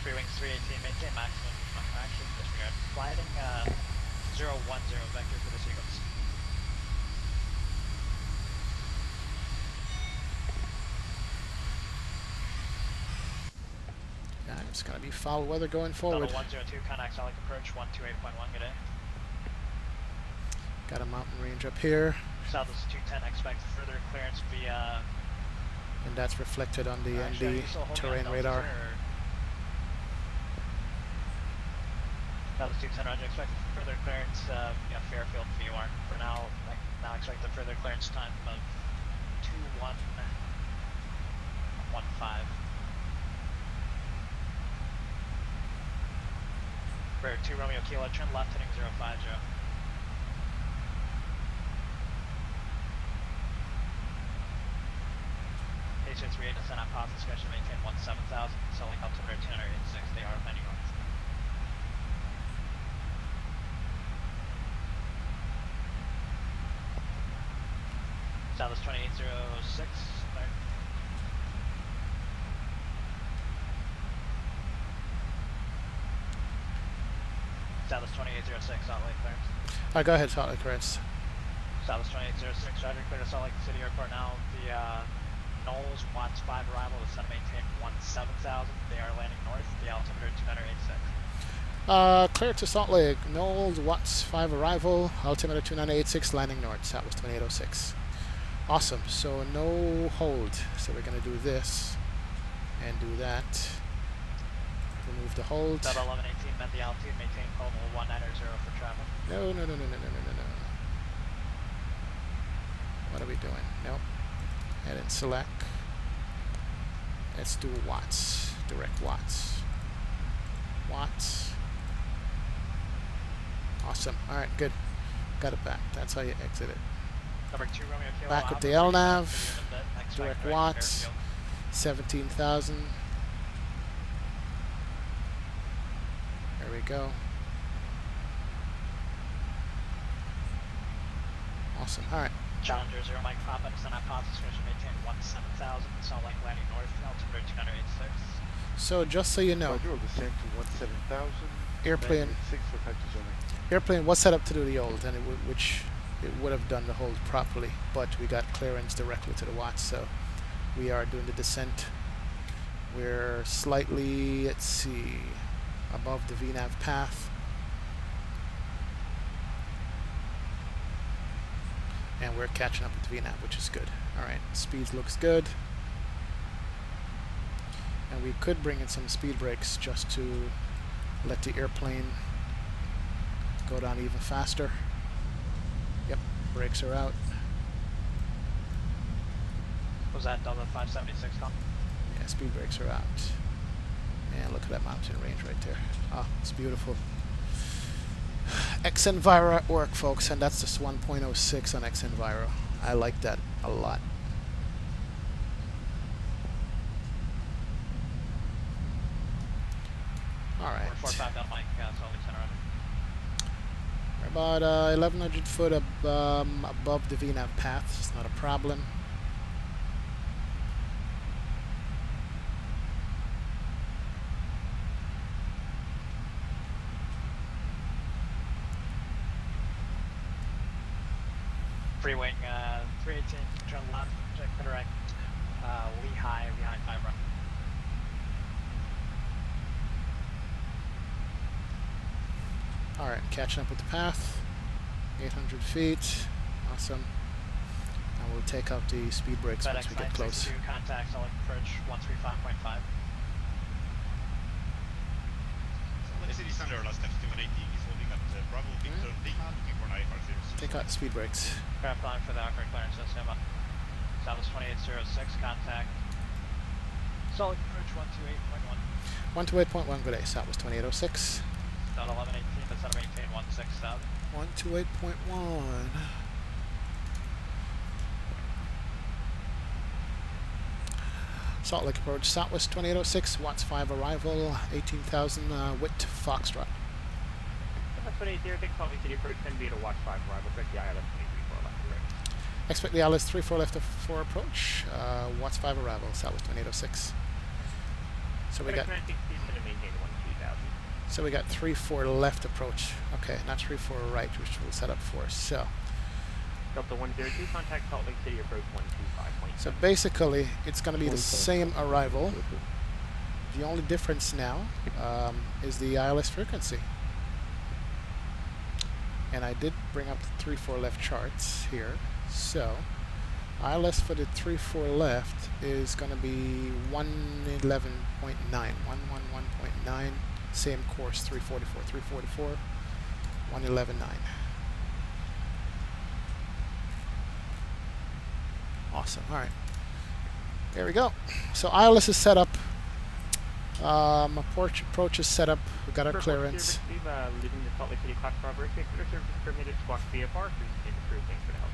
3 wings 318, maintain maximum. Actually, disregard. Gliding 010 vector for the sequence. Yeah, it's gonna be foul weather going forward. 102, contact solid approach 128.1, good day. Got a mountain range up here. Southwest 210, expect further clearance via... And that's reflected on the ND terrain radar. Southwest 210, roger, expect further clearance via Fairfield VOR. For now, expect a further clearance time of 2115. For 2 Romeo Kilo, turn left heading 050. H38 descent on Fransisco should maintain 17,000, selling altimeter 286, they are landing north. Southwest 2806, clear. Southwest 2806, Salt Lake clearance. Go ahead, Salt Lake clearance. Southwest 2806, roger, clear to Salt Lake City Airport now. The Knowles, Watts 5 arrival, is set to maintain 17,000. They are landing north, the altimeter 286. Clear to Salt Lake. Knowles, Watts 5 arrival, altimeter 2986, landing north, Southwest 2806. Awesome, so no hold. So we're gonna do this and do that. Remove the hold. 1118, met the altitude, maintain call 1900 for travel. No. What are we doing? Nope. Head and select. Let's do Watts. Direct Watts. Watts. Awesome. Alright, good. Got it back. That's how you exit it. Number 2 Romeo Kilo. Back with the LNAV. Direct Watts. 17,000. There we go. Awesome. Alright. Challenger 0 Mike Papa, descend on Fransisco should maintain 17,000, Salt Lake landing north, altimeter 286. So just so you know, Roger, will descend to 17,000. airplane, 6 for taxi zoning. airplane was set up to do the hold, and which it would have done the hold properly, but we got clearance directly to the Watts, so we are doing the descent. We're slightly, let's see, above the VNAV path. And we're catching up with VNAV, which is good. Alright, speed looks good. And we could bring in some speed brakes just to let the airplane go down even faster. Yep, brakes are out. Was that Delta 576 Tom? Yeah, speed brakes are out. And look at that mountain range right there. Ah, it's beautiful. X-Enviro at work, folks, and that's just 1.06 on X-Enviro. I like that a lot. Alright. We're about 1,100 foot above the VNAV path. It's not a problem. Free wing 318, turn left, check the direct, Lehigh 5 run. Alright, catching up with the path. 800 feet. Awesome. And we'll take out the speed brakes once we get close. Contact Salt Lake approach 135.5. City Thunder last time 280 is holding up the Bravo Victor Lima, looking for an IFR 06. Take out the speed brakes. Craft line for the Aqua clearance system. Southwest 2806, contact Salt Lake approach 128.1. 128.1, good day. Southwest 2806. Down 1118, that's how to maintain 16,000. 128.1. Salt Lake approach, Southwest 2806, Watts 5 arrival, 18,000 width Foxtrot. Southwest 2806, Salt Lake City approach 10 to Watts 5 arrival, check the ILS 334 left to right. Expect the ILS 34 left for approach, Watts 5 arrival, Southwest 2806. So we got... maintain 12,000. So we got 3-4 left approach. Okay, not 3-4 right, which will set up for us. So Delta 102, contact Salt Lake City approach 125.7. So basically, it's going to be the same arrival. The only difference now is the ILS frequency. And I did bring up the 3-4 left charts here. So ILS for the 3-4 left is going to be 111.9, 111.9. Same course, 344, 344, 111.9. Awesome. All right. There we go. So ILS is set up. Approach is set up. We got our clearance. Leaving the Salt Lake City class Bravo service permitted squawk VFR. Please improve. Thanks for the help.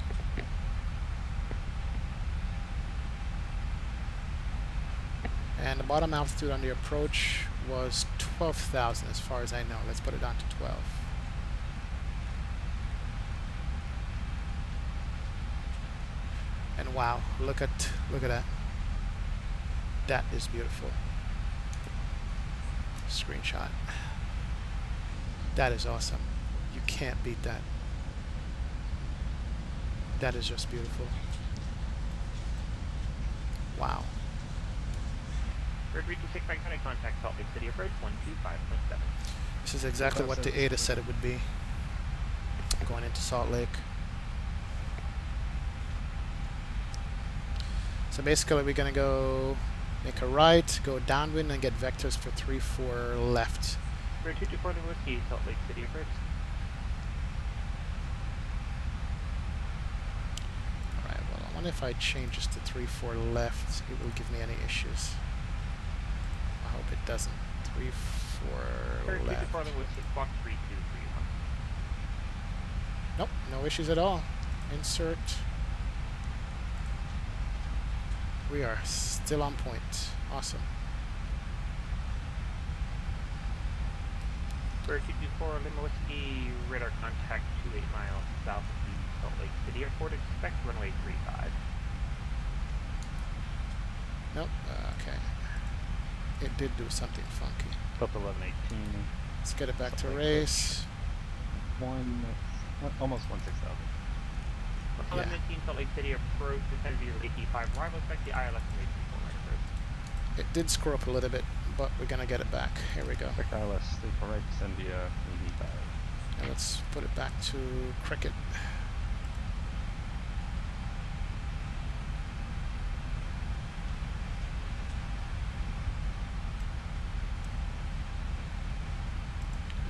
And the bottom altitude on the approach was 12,000 as far as I know. Let's put it down to 12. And wow, look at that. That is beautiful. Screenshot. That is awesome. You can't beat that. That is just beautiful. Wow. Bird 326 by contact Salt Lake City approach 125.7. This is exactly what the ADA said it would be. Going into Salt Lake. So basically we're going to go make a right, go downwind, and get vectors for 3-4 left. Bird 224 the Whiskey, Salt Lake City approach. Alright, well I wonder if I change this to 3-4 left, it will give me any issues. I hope it doesn't. 3-4 Bird left. 224 the Whiskey, squawk 3231. Nope, no issues at all. Insert. We are still on point. Awesome. Bird 224 Lima Whiskey, radar contact 28 miles south of the Salt Lake City Airport. Expect runway 35. Nope. Okay. It did do something funky. Delta 1118. Let's get it back to race. Almost 16,000. 1119 Salt Lake City approach, descend to your 85 arrival, expect the ILS and 834 right approach. It did screw up a little bit, but we're gonna get it back. Here we go. Expect ILS 34 right, descend via 85. And let's put it back to cricket.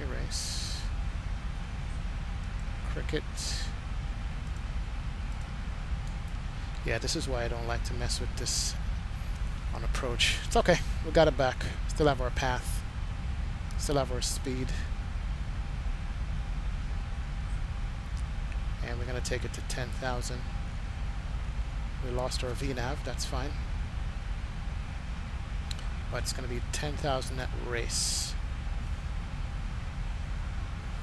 Erase. Cricket. Yeah, this is why I don't like to mess with this on approach. It's okay. We got it back. Still have our path. Still have our speed. And we're going to take it to 10,000. We lost our VNAV. That's fine. But it's going to be 10,000 at race.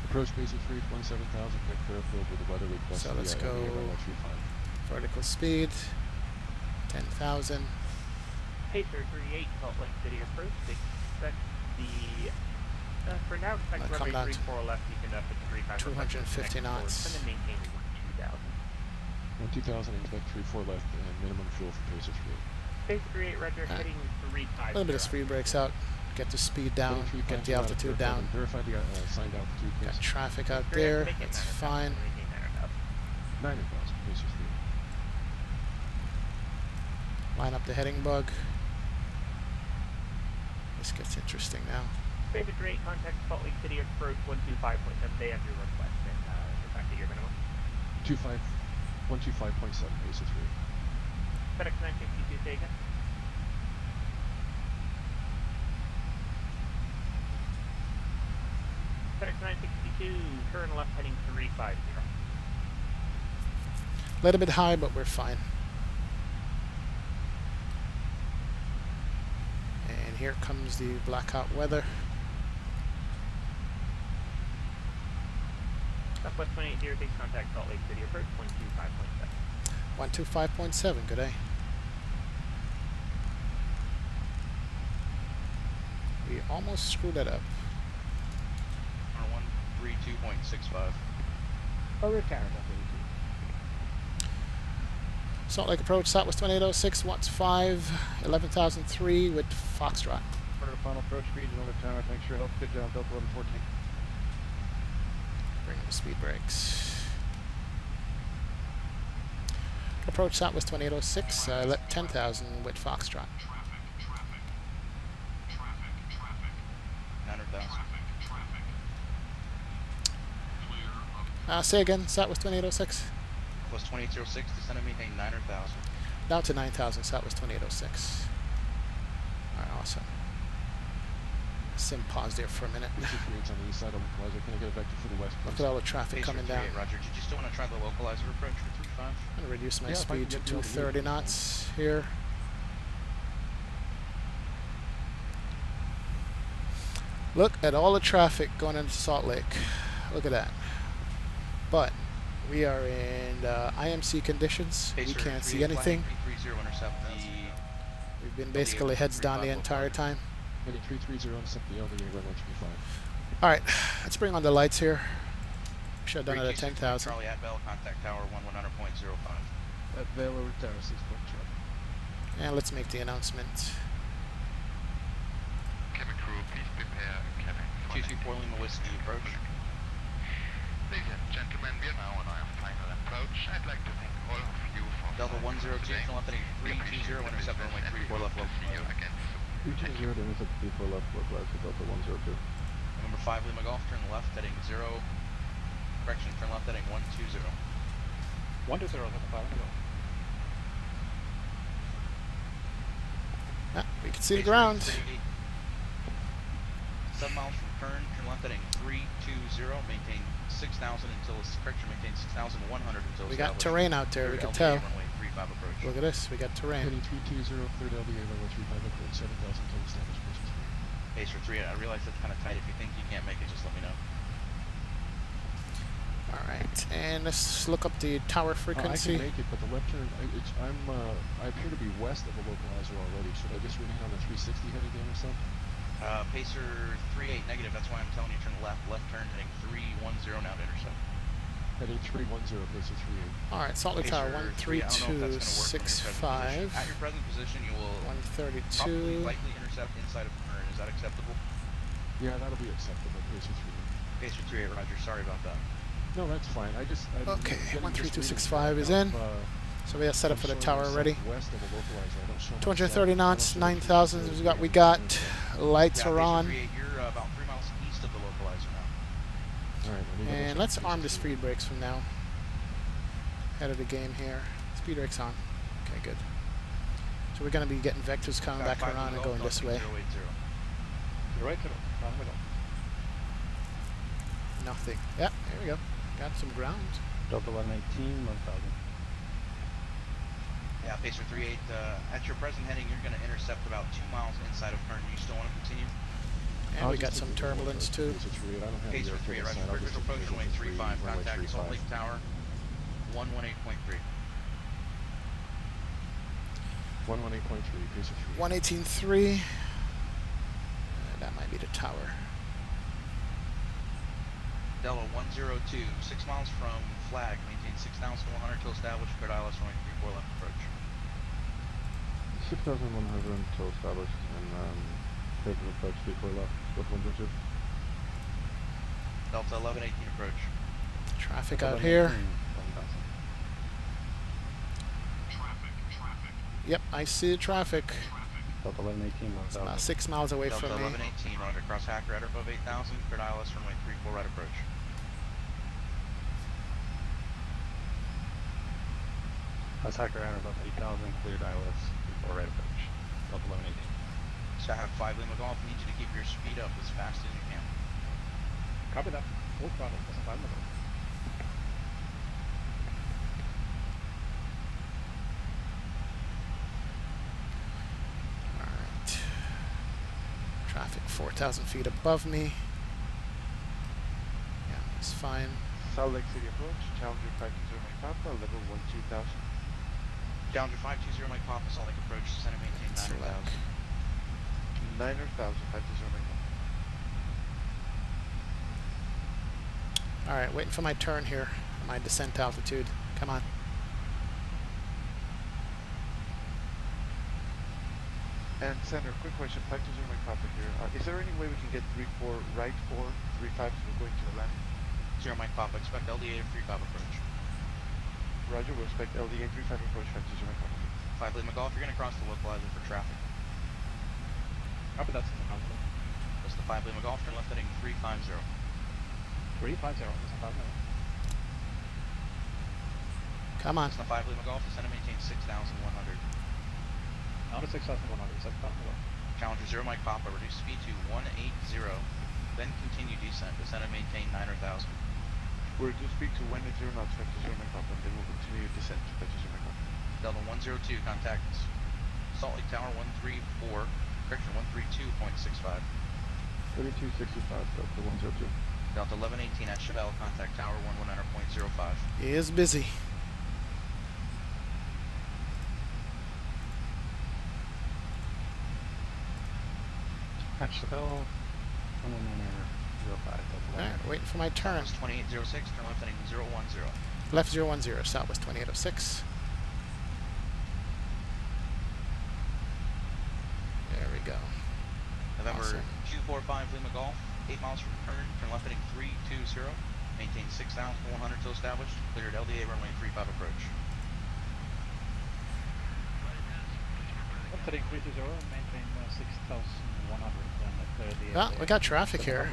Approach base of 3.7,000. Clear field with the weather request. So let's go vertical speed, 10,000. Pacer 38 Salt Lake City approach. Expect the for now expect runway 34 left. You can up at 35. 250 knots. And then maintain 12,000. 2,000. Expect 3-4 left and minimum fuel for Pacer 38. Pacer 38 Roger, heading 35. A little bit of speed breaks out. Get the speed down. Get the altitude down. Verify the signed altitude. Got traffic out there. That's fine. 9,000. Pacer 3. Line up the heading bug. This gets interesting now. Pacer 38 contact Salt Lake City approach 125.7. They have your request and get back to your minimum. 125.7 Pacer 3. FedEx 962 taken. FedEx 962, turn left heading 350. A little bit high, but we're fine. And here comes the blackout weather. Southwest 2806, contact Salt Lake City approach 125.7. 125.7, good day. We almost screwed that up. 132.65. Over tower, Delta 82. Salt Lake approach, Southwest 2806, watts 5, 11,003 with Foxtrot. For the final approach speed, over tower, thanks for your help. Good job, Delta 1114. Bring the speed brakes. Approach Southwest 2806, 10,000 with Foxtrot. 900,000. Say again, Southwest 2806. Plus 2806, descend and maintain 900,000. Down to 9,000, Southwest 2806. Alright, awesome. Sim pause there for a minute. On the east side of localizer. Can I get it back to the west? Look at all the traffic coming down. Roger, did you still want to try the localizer approach for 35? I'm going to reduce my speed to 230 knots here. Look at all the traffic going into Salt Lake. Look at that. But we are in IMC conditions. We can't see anything. We've been basically heads down the entire time. Heading 330 on the LDA runway 35. Alright, let's bring on the lights here. Shut down at 10,000. Charlie at Bell, contact tower 1100.05. At Bell over tower 6.2. And let's make the announcement. Cabin crew, please prepare cabin. 224 Lima Whiskey approach. Ladies and gentlemen, we are now on our final approach. I'd like to thank all of you for Delta 102, left heading 320, intercept runway 34 left local. See you again soon. 320 to intercept 34 left localizer, Delta 102. Number 5 Lima Golf, turn left heading 0. Correction, turn left heading 120. 120, left 5 Lima Golf. We can see the ground. 7 miles from Kern, turn left heading 320, maintain 6,000 until correction, maintain 6,100 until we got terrain out there, we can tell. Runway 35 approach. Look at this, we got terrain. Heading 320, third LDA runway 35 approach, 7,000 total established versus 3. Pacer 3, I realize that's kind of tight. If you think you can't make it, just let me know. Alright, and let's look up the tower frequency. I can make it, but the left turn, I appear to be west of the localizer already. Should I just remain on the 360 head again or something? Pacer 38 negative, that's why I'm telling you turn left, left turn heading 310 now to intercept. Heading 310, Pacer 38. Alright, Salt Lake Tower 13265. At your present position, you will 132. probably likely intercept inside of Kern. Is that acceptable? Yeah, that'll be acceptable, Pacer 38. Pacer 38, Roger, sorry about that. No, that's fine. Okay, 13265 is in. So we are set up for the tower already. 230 knots, 9,000. We got lights are on. You're about 3 miles east of the localizer now. Alright, and let's arm the speed brakes from now. Head of the game here. Speed brakes on. Okay, good. So we're going to be getting vectors coming back around and going this way. You're right, kiddo. Wrong middle. Nothing. Yep, here we go. Got some ground. Delta 119, 1,000. Yeah, Pacer 38, at your present heading, you're going to intercept about 2 miles inside of Kern. Do you still want to continue? And we got some turbulence too. Pacer 38, right, vertical approach, runway 35, contact Salt Lake Tower, 118.3. 118.3, Pacer 118.3. 3. That might be the tower. Delta 102, 6 miles from flag, maintain 6,100 till established, cleared ILS runway 34 left approach. 6,100 till established and favorite approach 34 left, Delta 102. Delta 1118 approach. Traffic out here. Yep, I see the traffic. Delta 1118, It's about 6 miles away Delta from me. 1118, roger, cross Hacker at above 8,000, cleared ILS runway 34 right approach. That's Hacker at above 8,000, cleared ILS, before right approach. Delta 1118. Staff 5 Lima Golf, need you to keep your speed up as fast as you can. Copy that. Full throttle, that's 5 Lima Golf. Alright. Traffic 4,000 feet above me. Yeah, it's fine. Salt Lake City approach, Challenger 520 Mike Papa, level 12,000. Challenger 520 Mike Papa, Salt Lake approach, descend and maintain 9,000. 9,000, 520 my copy. Alright, waiting for my turn here. My descent altitude. Come on. And Sandra, quick question, 520 my copy here. Is there any way we can get 3-4 right or 3-5 as we're going to the landing? 0 Mike Papa, expect LDA 3-5 approach. Roger, we'll expect LDA 3-5 approach, 520 my copy. 5 Lima Golf, you're going to cross the localizer for traffic. Copy, that's the council. That's the 5 Lima Golf, turn left heading 350. 350, that's a 5 minute. Come on. That's the 5 Lima Golf, descend and maintain 6,100. Out of 6,100, that's the 5 minute. Challenger 0 Mike Papa, reduce speed to 180, then continue descent, descend and maintain 9,000. We're to speak to 180 knots, 520 my copy, and then we'll continue descent, 520 my copy. Delta 102, contact Salt Lake Tower 134, correction 132.65. 3265, Delta 102. Delta 1118 at Chevelle, contact Tower 119.05. He is busy. At Chevelle 119.05. Alright, waiting for my turn. Southwest 2806, turn left heading 010. Left 010, Southwest 2806. There we go. November Awesome. 245 Lima Golf, 8 miles from turn left heading 320. Maintain 6,100 till established. Cleared LDA runway 35 approach. Left heading 320, maintain 6,100. Well, we got traffic here.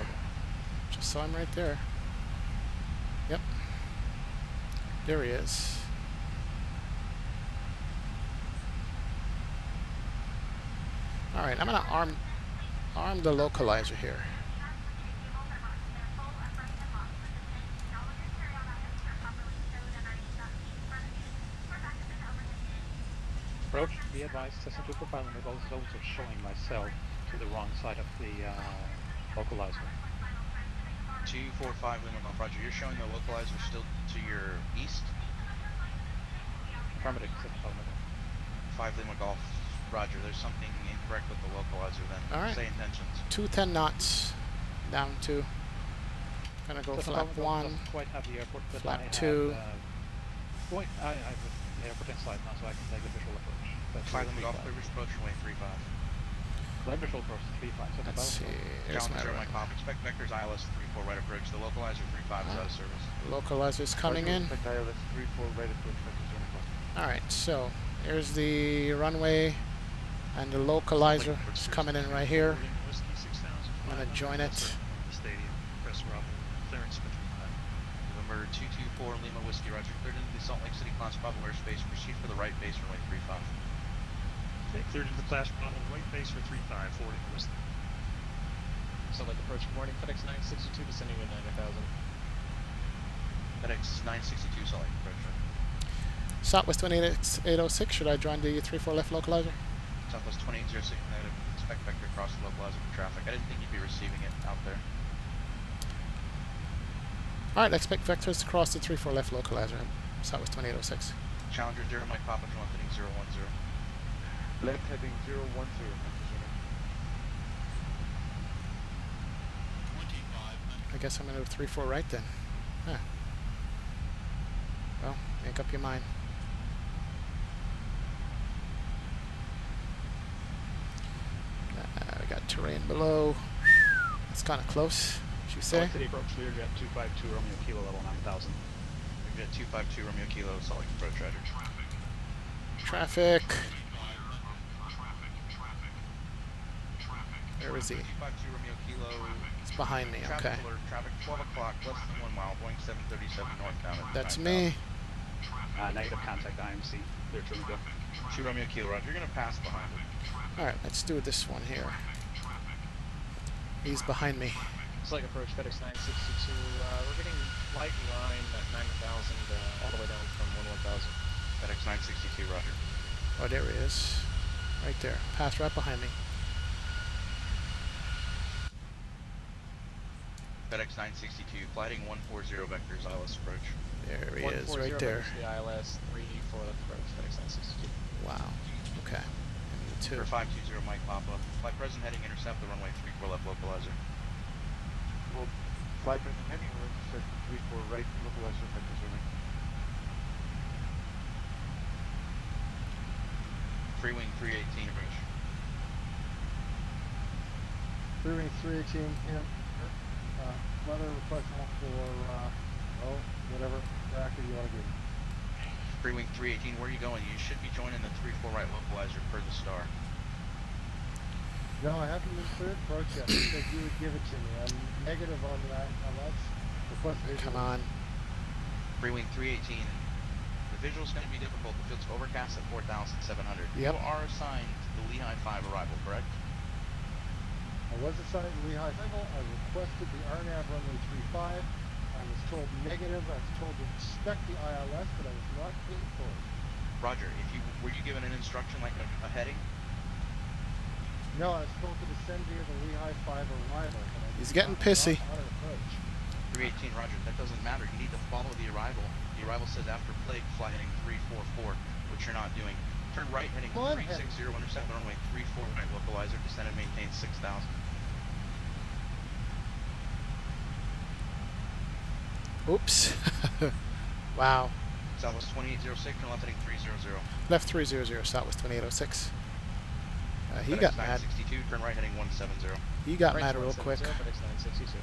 Just saw him right there. Yep. There he is. Alright, I'm gonna arm the localizer here. Approach, be advised, Cessna 245 is also showing myself to the wrong side of the localizer. 245 Lima Golf, Roger. You're showing the localizer still to your east? Affirmative, 5 Lima Golf, Roger. There's something incorrect with the localizer then. Alright. Say intentions. 210 knots down to. Gonna go flap 1, quite have the airport, but flap I 2. I have the airport in sight now, so I can take the visual approach. That's 5 Lima Golf, clear approach runway 35. Clear visual approach 35. So Let's see. Here's my Challenger run. Mike Pop, expect vectors ILS 34 right approach. The localizer 35 is out of service. Localizer's coming in. Expect ILS 34 right approach, 520 my copy. Alright, so here's the runway and the localizer is coming in right here. I'm gonna join it. November 224 Lima Whiskey, Roger. Cleared into the Salt Lake City Class Bravo airspace. Proceed for the right base runway 35. Okay, cleared into the Class Bravo right base for 35, forwarding the Whiskey. Salt Lake approach, good morning, FedEx 962 descending to 9,000. FedEx 962 Salt Lake approach. Southwest 28806, should I join the 34 left localizer? Southwest 2806 negative. Expect vector across the localizer for traffic. I didn't think you'd be receiving it out there. Alright, expect vectors to cross the 34 left localizer. Southwest 2806. Challenger 0 Mike Papa, turn left heading 010. Left heading 010, I guess I'm gonna do 34 right then. Huh. Well, make up your mind. We got terrain below. It's kind of close, would you say? City approach cleared at 252 Romeo Kilo level 9,000. We've got 252 Romeo Kilo Salt Lake approach, Roger. Traffic. Where is he? 252 Romeo Kilo. It's behind me, Traffic okay. alert, traffic 12 o'clock, less than 1 mile, Boeing 737 northbound. That's me. Negative contact IMC. Clear to go. 2 Romeo Kilo, Roger. You're going to pass behind him. Alright, let's do this one here. He's behind me. Salt Lake approach, FedEx 962. We're getting light line at 9,000 all the way down from 11,000. FedEx 962, Roger. Oh, there he is. Right there. Passed right behind me. FedEx 962, flighting 140 vectors, ILS approach. There he is, right there. The ILS 3 for left approach, FedEx 962. Wow. Okay. Let me 2. 520 Mike Papa. Flight present heading intercept the runway 34 left localizer. Well, flight present heading or intercept 34 right localizer by presuming. Free wing 318 approach. Free wing 318 in. Weather request for, whatever bracket you want to give. Free wing 318, where are you going? You should be joining the 34 right localizer per the star. No, I haven't been cleared approach yet. You said you would give it to me. I'm negative on that. Let's request visual. Come on. Free wing 318. The visual is going to be difficult. The field's overcast at 4,700. Yep. You are assigned the Lehigh 5 arrival, correct? I was assigned to Lehigh 5. I requested the RNAV runway 35. I was told negative. I was told to expect the ILS, but I was not paid for it. Roger. Were you given an instruction like a heading? No, I was told to descend via the Lehigh 5 arrival. He's getting pissy. 318, Roger. That doesn't matter. You need to follow the arrival. The arrival says after plague, fly heading 344, which you're not doing. Turn right heading 360, intercept runway 34 right localizer, descend and maintain 6,000. Oops. Wow. Southwest 2806, turn left heading 300. Left 300, Southwest 2806. He got mad. 962, turn right heading 170. He got mad real quick. 962.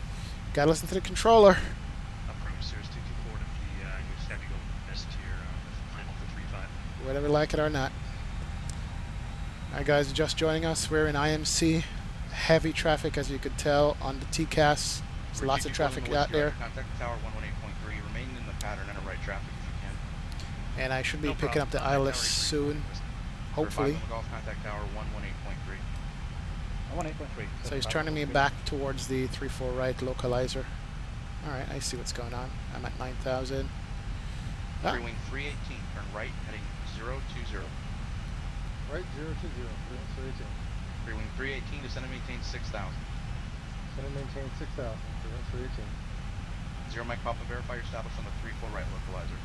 Gotta listen to the controller. Approach Cirrus 224 to the US Heavy Gold S tier final for 35. Whether we like it or not. Alright guys, just joining us. We're in IMC. Heavy traffic as you could tell on the TCAS. There's lots of traffic out there. Contact tower 118.3, remain in the pattern and right traffic if you can. And I should be picking up the ILS soon. Hopefully. Golf contact tower 118.3. 118.3. So he's turning me back towards the 34 right localizer. Alright, I see what's going on. I'm at 9,000. Free wing 318, turn right heading 020. Right 020, 318. Free wing 318, descend and maintain 6,000. Descend and maintain 6,000, 318. 0 Mike Papa, verify you're established on the 34 right localizer.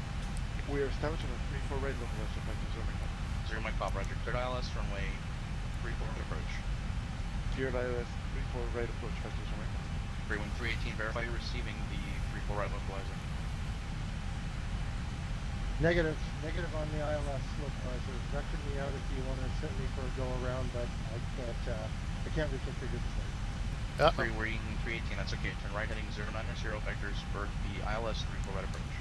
We are established on the 34 right localizer by presuming. 0 Mike Papa, Roger. Cleared ILS, runway 34 approach. Cleared ILS, 34 right approach by presuming. Free wing 318, verify you're receiving the 34 right localizer. Negative on the ILS localizer. Vector me out if you want to send me for a go around, but I can't reconfigure the thing. Free wing 318, that's okay. Turn right heading 090 vectors for the ILS 34 right approach.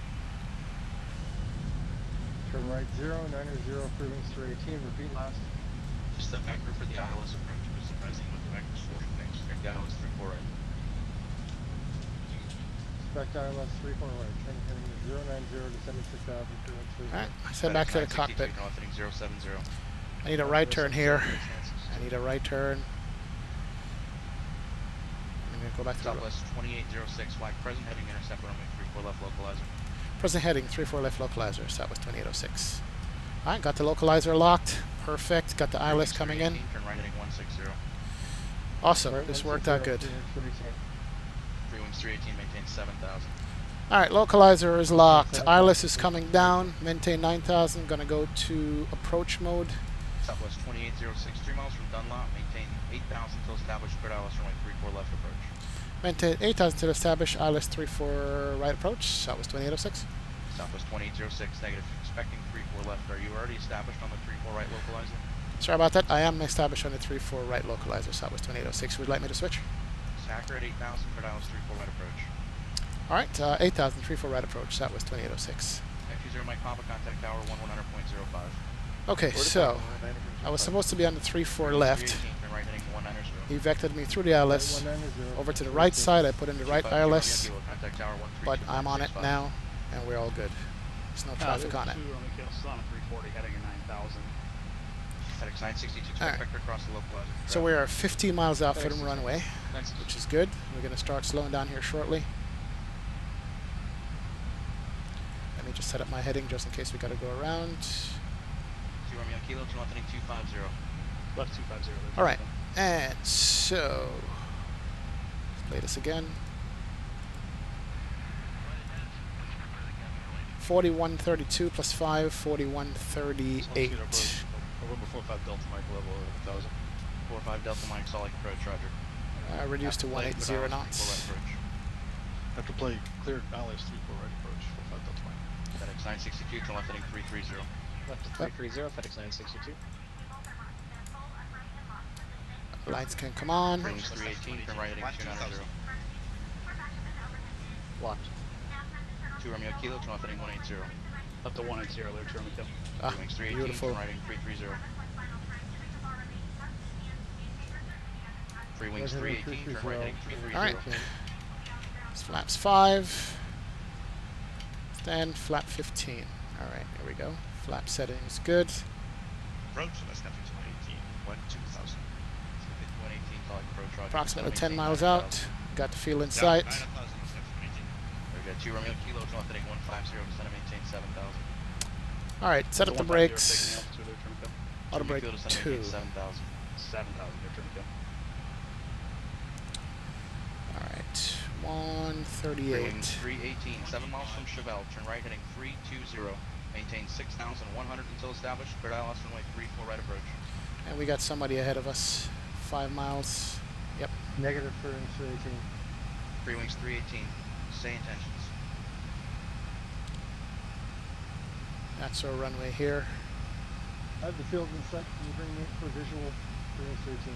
Turn right 090, free wings 318, repeat last. Just the vector for the ILS approach, because the present with the vectors for things. Check the ILS 34 right. Expect ILS 34 right, turn heading 090, descending 6,000, free wings 318. Alright, I said back to the cockpit. I need a right turn here. I need a right turn. I'm going to go back to Southwest 2806, flag present heading intercept runway 34 left localizer. Present heading 34 left localizer, Southwest 2806. Alright, got the localizer locked. Perfect. Got the ILS coming in. Turn right heading 160. Awesome. This worked out good. Free wings 318, maintain 7,000. Alright, localizer is locked. ILS is coming down. Maintain 9,000. Gonna go to approach mode. Southwest 2806, 3 miles from Dunlop, maintain 8,000 till established, cleared ILS runway 34 left approach. Maintain 8,000 till established, ILS 34 right approach, Southwest 2806. Southwest 2806, negative, expecting 34 left. Are you already established on the 34 right localizer? Sorry about that, I am established on the 34 right localizer, Southwest 2806. Would you like me to switch? It's accurate, 8,000, cleared ILS 34 right approach. Alright, 8,000, 34 right approach, Southwest 2806. F20 Mike Papa, contact tower 1100.05. Okay, so I was supposed to be on the 34 left. He vectored me through the ILS over to the right side. I put in the right ILS, but I'm on it now, and we're all good. There's no traffic on it. Still on a 340 heading at 9,000. FedEx 962, All right. vector across the localizer. So we are 15 miles out from the runway, which is good. We're going to start slowing down here shortly. Let me just set up my heading just in case we got to go around. Romeo Kilo, 250. Left 250. Alright, and so let's play this again. 4132 plus 5, 4138. November 45 Delta Mike level 1000. 45 Delta Mike, Salt Lake approach, roger. Reduced to 180 knots. Right approach. After play, cleared ILS 34 right approach, 45 Delta Mike. FedEx 962, turn left heading 330. Left to 330, FedEx 962. Lights can come on. Range 318, turn right heading 290. Locked. 2 Romeo Kilo, turn left heading 180. Up to 180, there, Romeo Kilo. Ah, Wings 318, beautiful. turn right heading 330. Free wings 318, turn right heading 330. Alright. Flaps 5. Then flap 15. Alright, here we go. Flap settings good. Approach, that's nothing to 118, 2000. 118, Salt Lake approach, roger. Approximately 10 miles out. Got the field in sight. We got 2 Romeo Kilo, turn left heading 150, descend and maintain 7,000. Alright, set up the brakes. Auto brake 2. 7,000, there, Romeo Alright, 138. Wings 318, 7 miles from Chevelle, turn right heading 320. Maintain 6,100 until established. Cleared ILS runway 34 right approach. And we got somebody ahead of us. 5 miles. Yep. Negative for 318. Free wings 318. Stay intentions. That's our runway here. I have the field in sight. Can you bring me for visual for 318?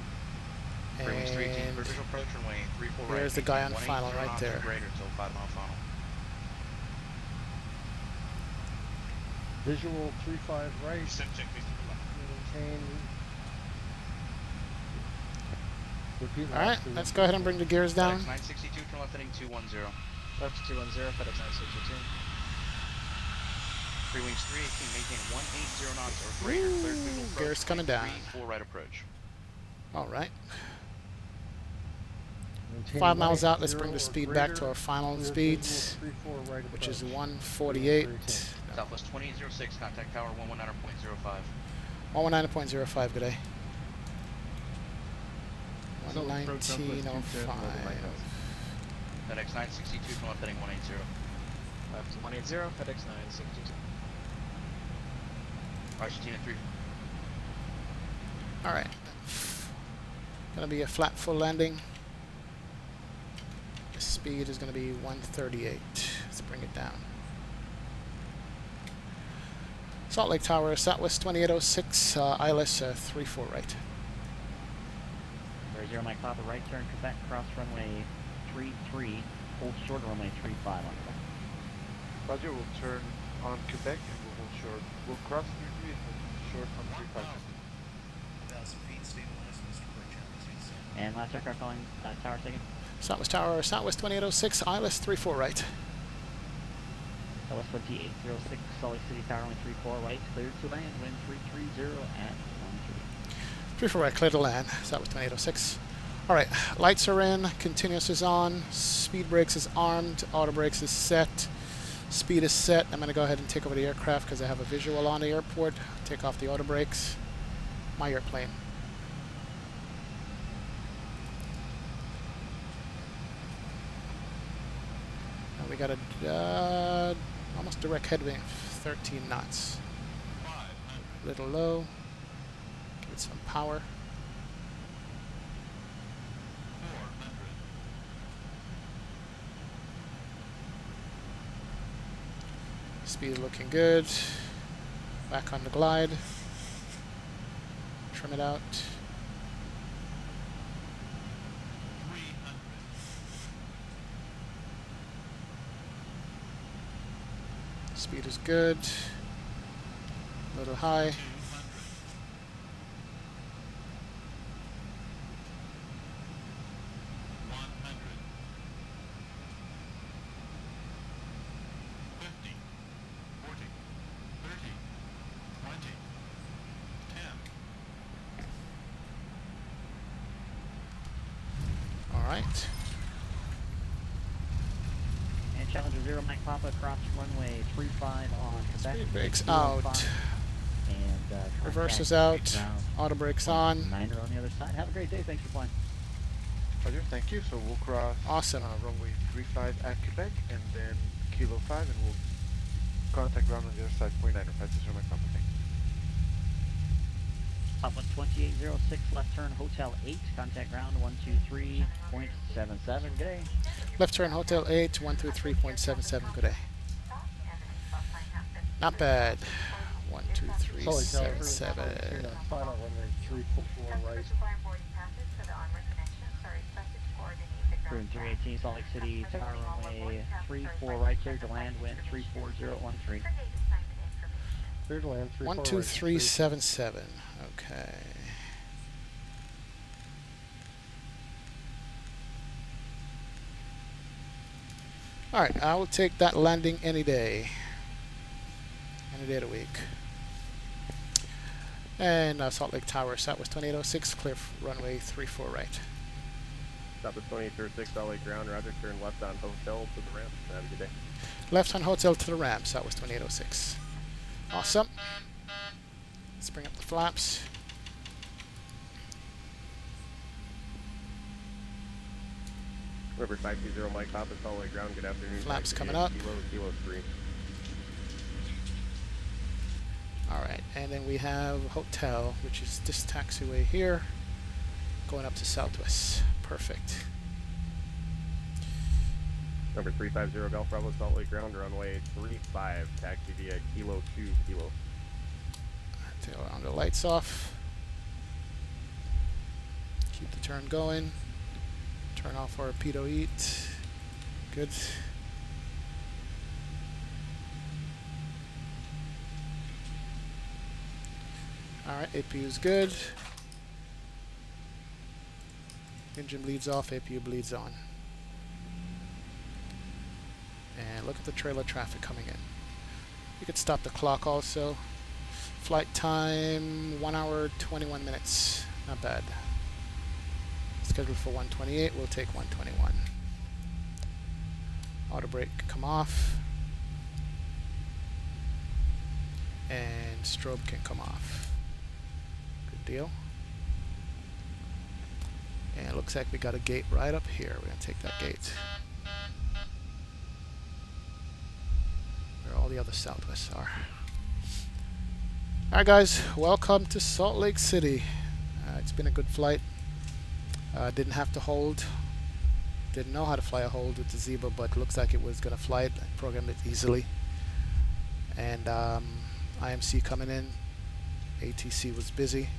Free wings 318 for visual approach runway 34 right. There's the guy on final right there. Greater until 5 mile final. Visual 35 right. Maintain. Repeat. Alright, let's go ahead and bring the gears down. FedEx 962, turn left heading 210. Left to 210, FedEx 962. Free wings 318, maintain 180 knots or greater. Cleared visual approach. Gears coming down. 34 right approach. Alright. Maintain 5 miles out, let's 180 bring the or speed greater. back to our final Clear speeds, visual 34 right which is approach. 148. Southwest 2806, contact tower 119.05. 119.05, good day. 119.05. FedEx 962, turn left heading 180. Left to 180, FedEx 962. Argentina 3. Alright. Gonna be a flat full landing. The speed is gonna be 138. Let's bring it down. Salt Lake Tower, Southwest 2806, ILS 34 right. 0 Mike Papa, right turn, Quebec, cross runway 33, hold short runway 35 on Quebec. Roger, we'll turn on Quebec and we'll hold short. We'll cross 33 and hold short on 35. 1,000 feet, stabilize, Mr. Burchell. And last aircraft calling tower taken. Southwest Tower, Southwest 2806, ILS 34 right. Southwest 2806, Salt Lake City Tower, runway 34 right, cleared to land, wind 330 at 13. 34 right, clear to land, Southwest 2806. Alright, lights are in, continuous is on, speed brakes is armed, auto brakes is set, speed is set. I'm going to go ahead and take over the aircraft because I have a visual on the airport. Take off the auto brakes. My airplane. And we got a almost direct headwind, 13 knots. A little low. Give it some power. Speed looking good. Back on the glide. Trim it out. Speed is good. A little high. Alright. And Challenger 0 Mike Papa, cross runway 35 on Quebec. Speed brakes out. And reverse is out. Auto brakes on. Niner on the other side. Have a great day. Thanks for flying. Roger, thank you. So we'll cross awesome. Runway 35 at Quebec and then Kilo 5 and we'll contact ground on the other side, 49 or Francisco, Mike Papa. Southwest 2806, left turn Hotel 8, contact ground 123.77, good day. Left turn Hotel 8, 123.77, good day. Not bad. 12377. Final runway 34 right. Room 318, Salt Lake City, tower runway 34 right, clear to land, wind 34013. Clear to land 12377. Okay. Alright, I will take that landing any day. Any day of the week. And Salt Lake Tower, Southwest 2806, clear runway 34 right. Southwest 2806, Salt Lake ground, roger, turn left on hotel to the ramp. Have a good day. Left on hotel to the ramp, Southwest 2806. Awesome. Let's bring up the flaps. River 520 Mike Hop, Salt Lake ground, good afternoon. Flaps coming up. Kilo 3. Alright, and then we have hotel, which is this taxiway here, going up to Southwest. Perfect. Number 350 Golf Bravo, Salt Lake ground, runway 35, taxi via Kilo 2 Kilo. Tail on the lights off. Keep the turn going. Turn off our torpedo eat. Good. Alright, APU is good. Engine bleeds off, APU bleeds on. And look at the trailer traffic coming in. You could stop the clock also. Flight time 1 hour 21 minutes. Not bad. Scheduled for 128, we'll take 121. Auto brake come off. And strobe can come off. Good deal. And it looks like we got a gate right up here. We're going to take that gate. Where all the other Southwests are. Alright guys, welcome to Salt Lake City. It's been a good flight. Didn't have to hold. Didn't know how to fly a hold with the Zibo, but looks like it was going to fly it. I programmed it easily. And IMC coming in. ATC was busy.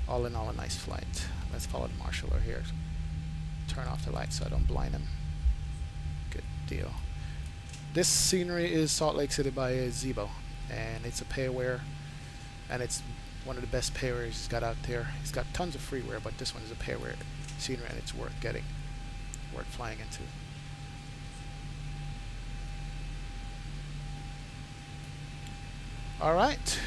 All in all, a nice flight. Let's follow the marshaller here. Turn off the lights so I don't blind him. Good deal. This scenery is Salt Lake City by Zibo, and it's a payware, and it's one of the best paywares he's got out there. He's got tons of freeware, but this one is a payware scenery, and it's worth getting, worth flying into. All right.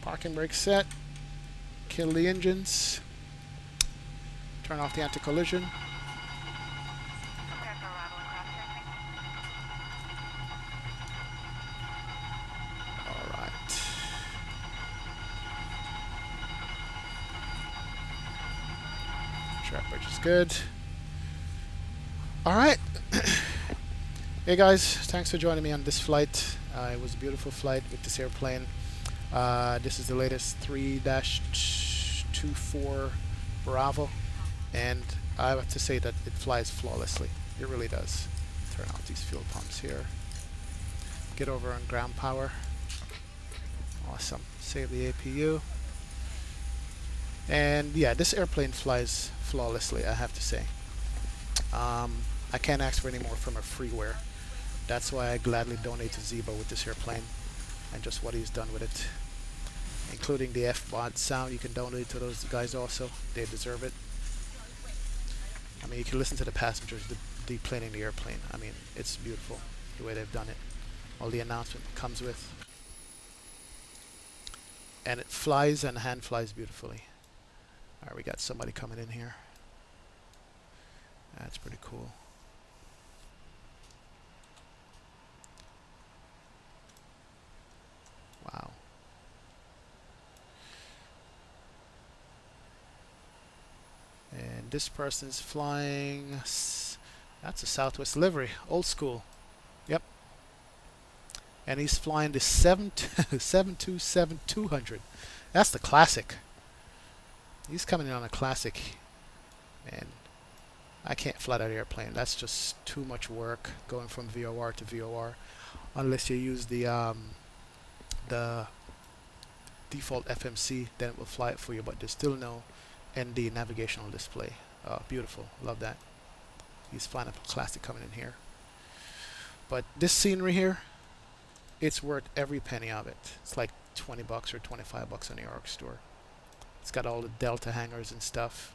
Parking brake set. Kill the engines. Turn off the anti-collision. Alright. Trap bridge is good. Alright. Hey guys, thanks for joining me on this flight. It was a beautiful flight with this airplane. This is the latest 3-24 Bravo, and I have to say that it flies flawlessly. It really does. Turn off these fuel pumps here. Get over on ground power. Awesome. Save the APU. And yeah, this airplane flies flawlessly, I have to say. I can't ask for any more from a freeware. That's why I gladly donate to Zibo with this airplane and just what he's done with it. Including the F-Bod sound, you can donate to those guys also. They deserve it. I mean, you can listen to the passengers deplaning the airplane. I mean, it's beautiful the way they've done it. All the announcement comes with. And it flies and hand flies beautifully. Alright, we got somebody coming in here. That's pretty cool. Wow. And this person's flying, that's a Southwest livery, old school. Yep. And he's flying the 737-800. That's the classic. He's coming in on a classic. And I can't fly that airplane. That's just too much work going from VOR to VOR. Unless you use the default FMC, then it will fly it for you. But there's still no ND navigational display. Oh, beautiful. Love that. He's flying a classic coming in here. But this scenery here, it's worth every penny of it. It's like 20 bucks or 25 bucks on the York store. It's got all the Delta hangars and stuff.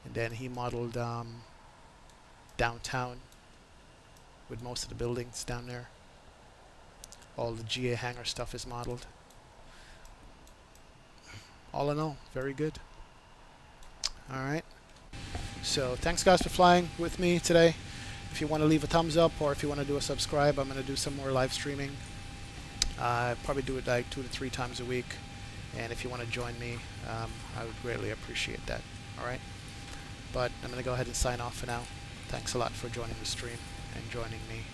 And then he modeled downtown with most of the buildings down there. All the GA hangar stuff is modeled. All in all, very good. Alright. So thanks guys for flying with me today. If you want to leave a thumbs up or if you want to do a subscribe, I'm going to do some more live streaming. I probably do it like 2 to 3 times a week. And if you want to join me, I would greatly appreciate that. Alright. But I'm going to go ahead and sign off for now. Thanks a lot for joining the stream and joining me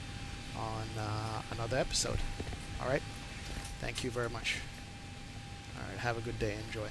on another episode. Alright? Thank you very much. Alright, have a good day. Enjoy.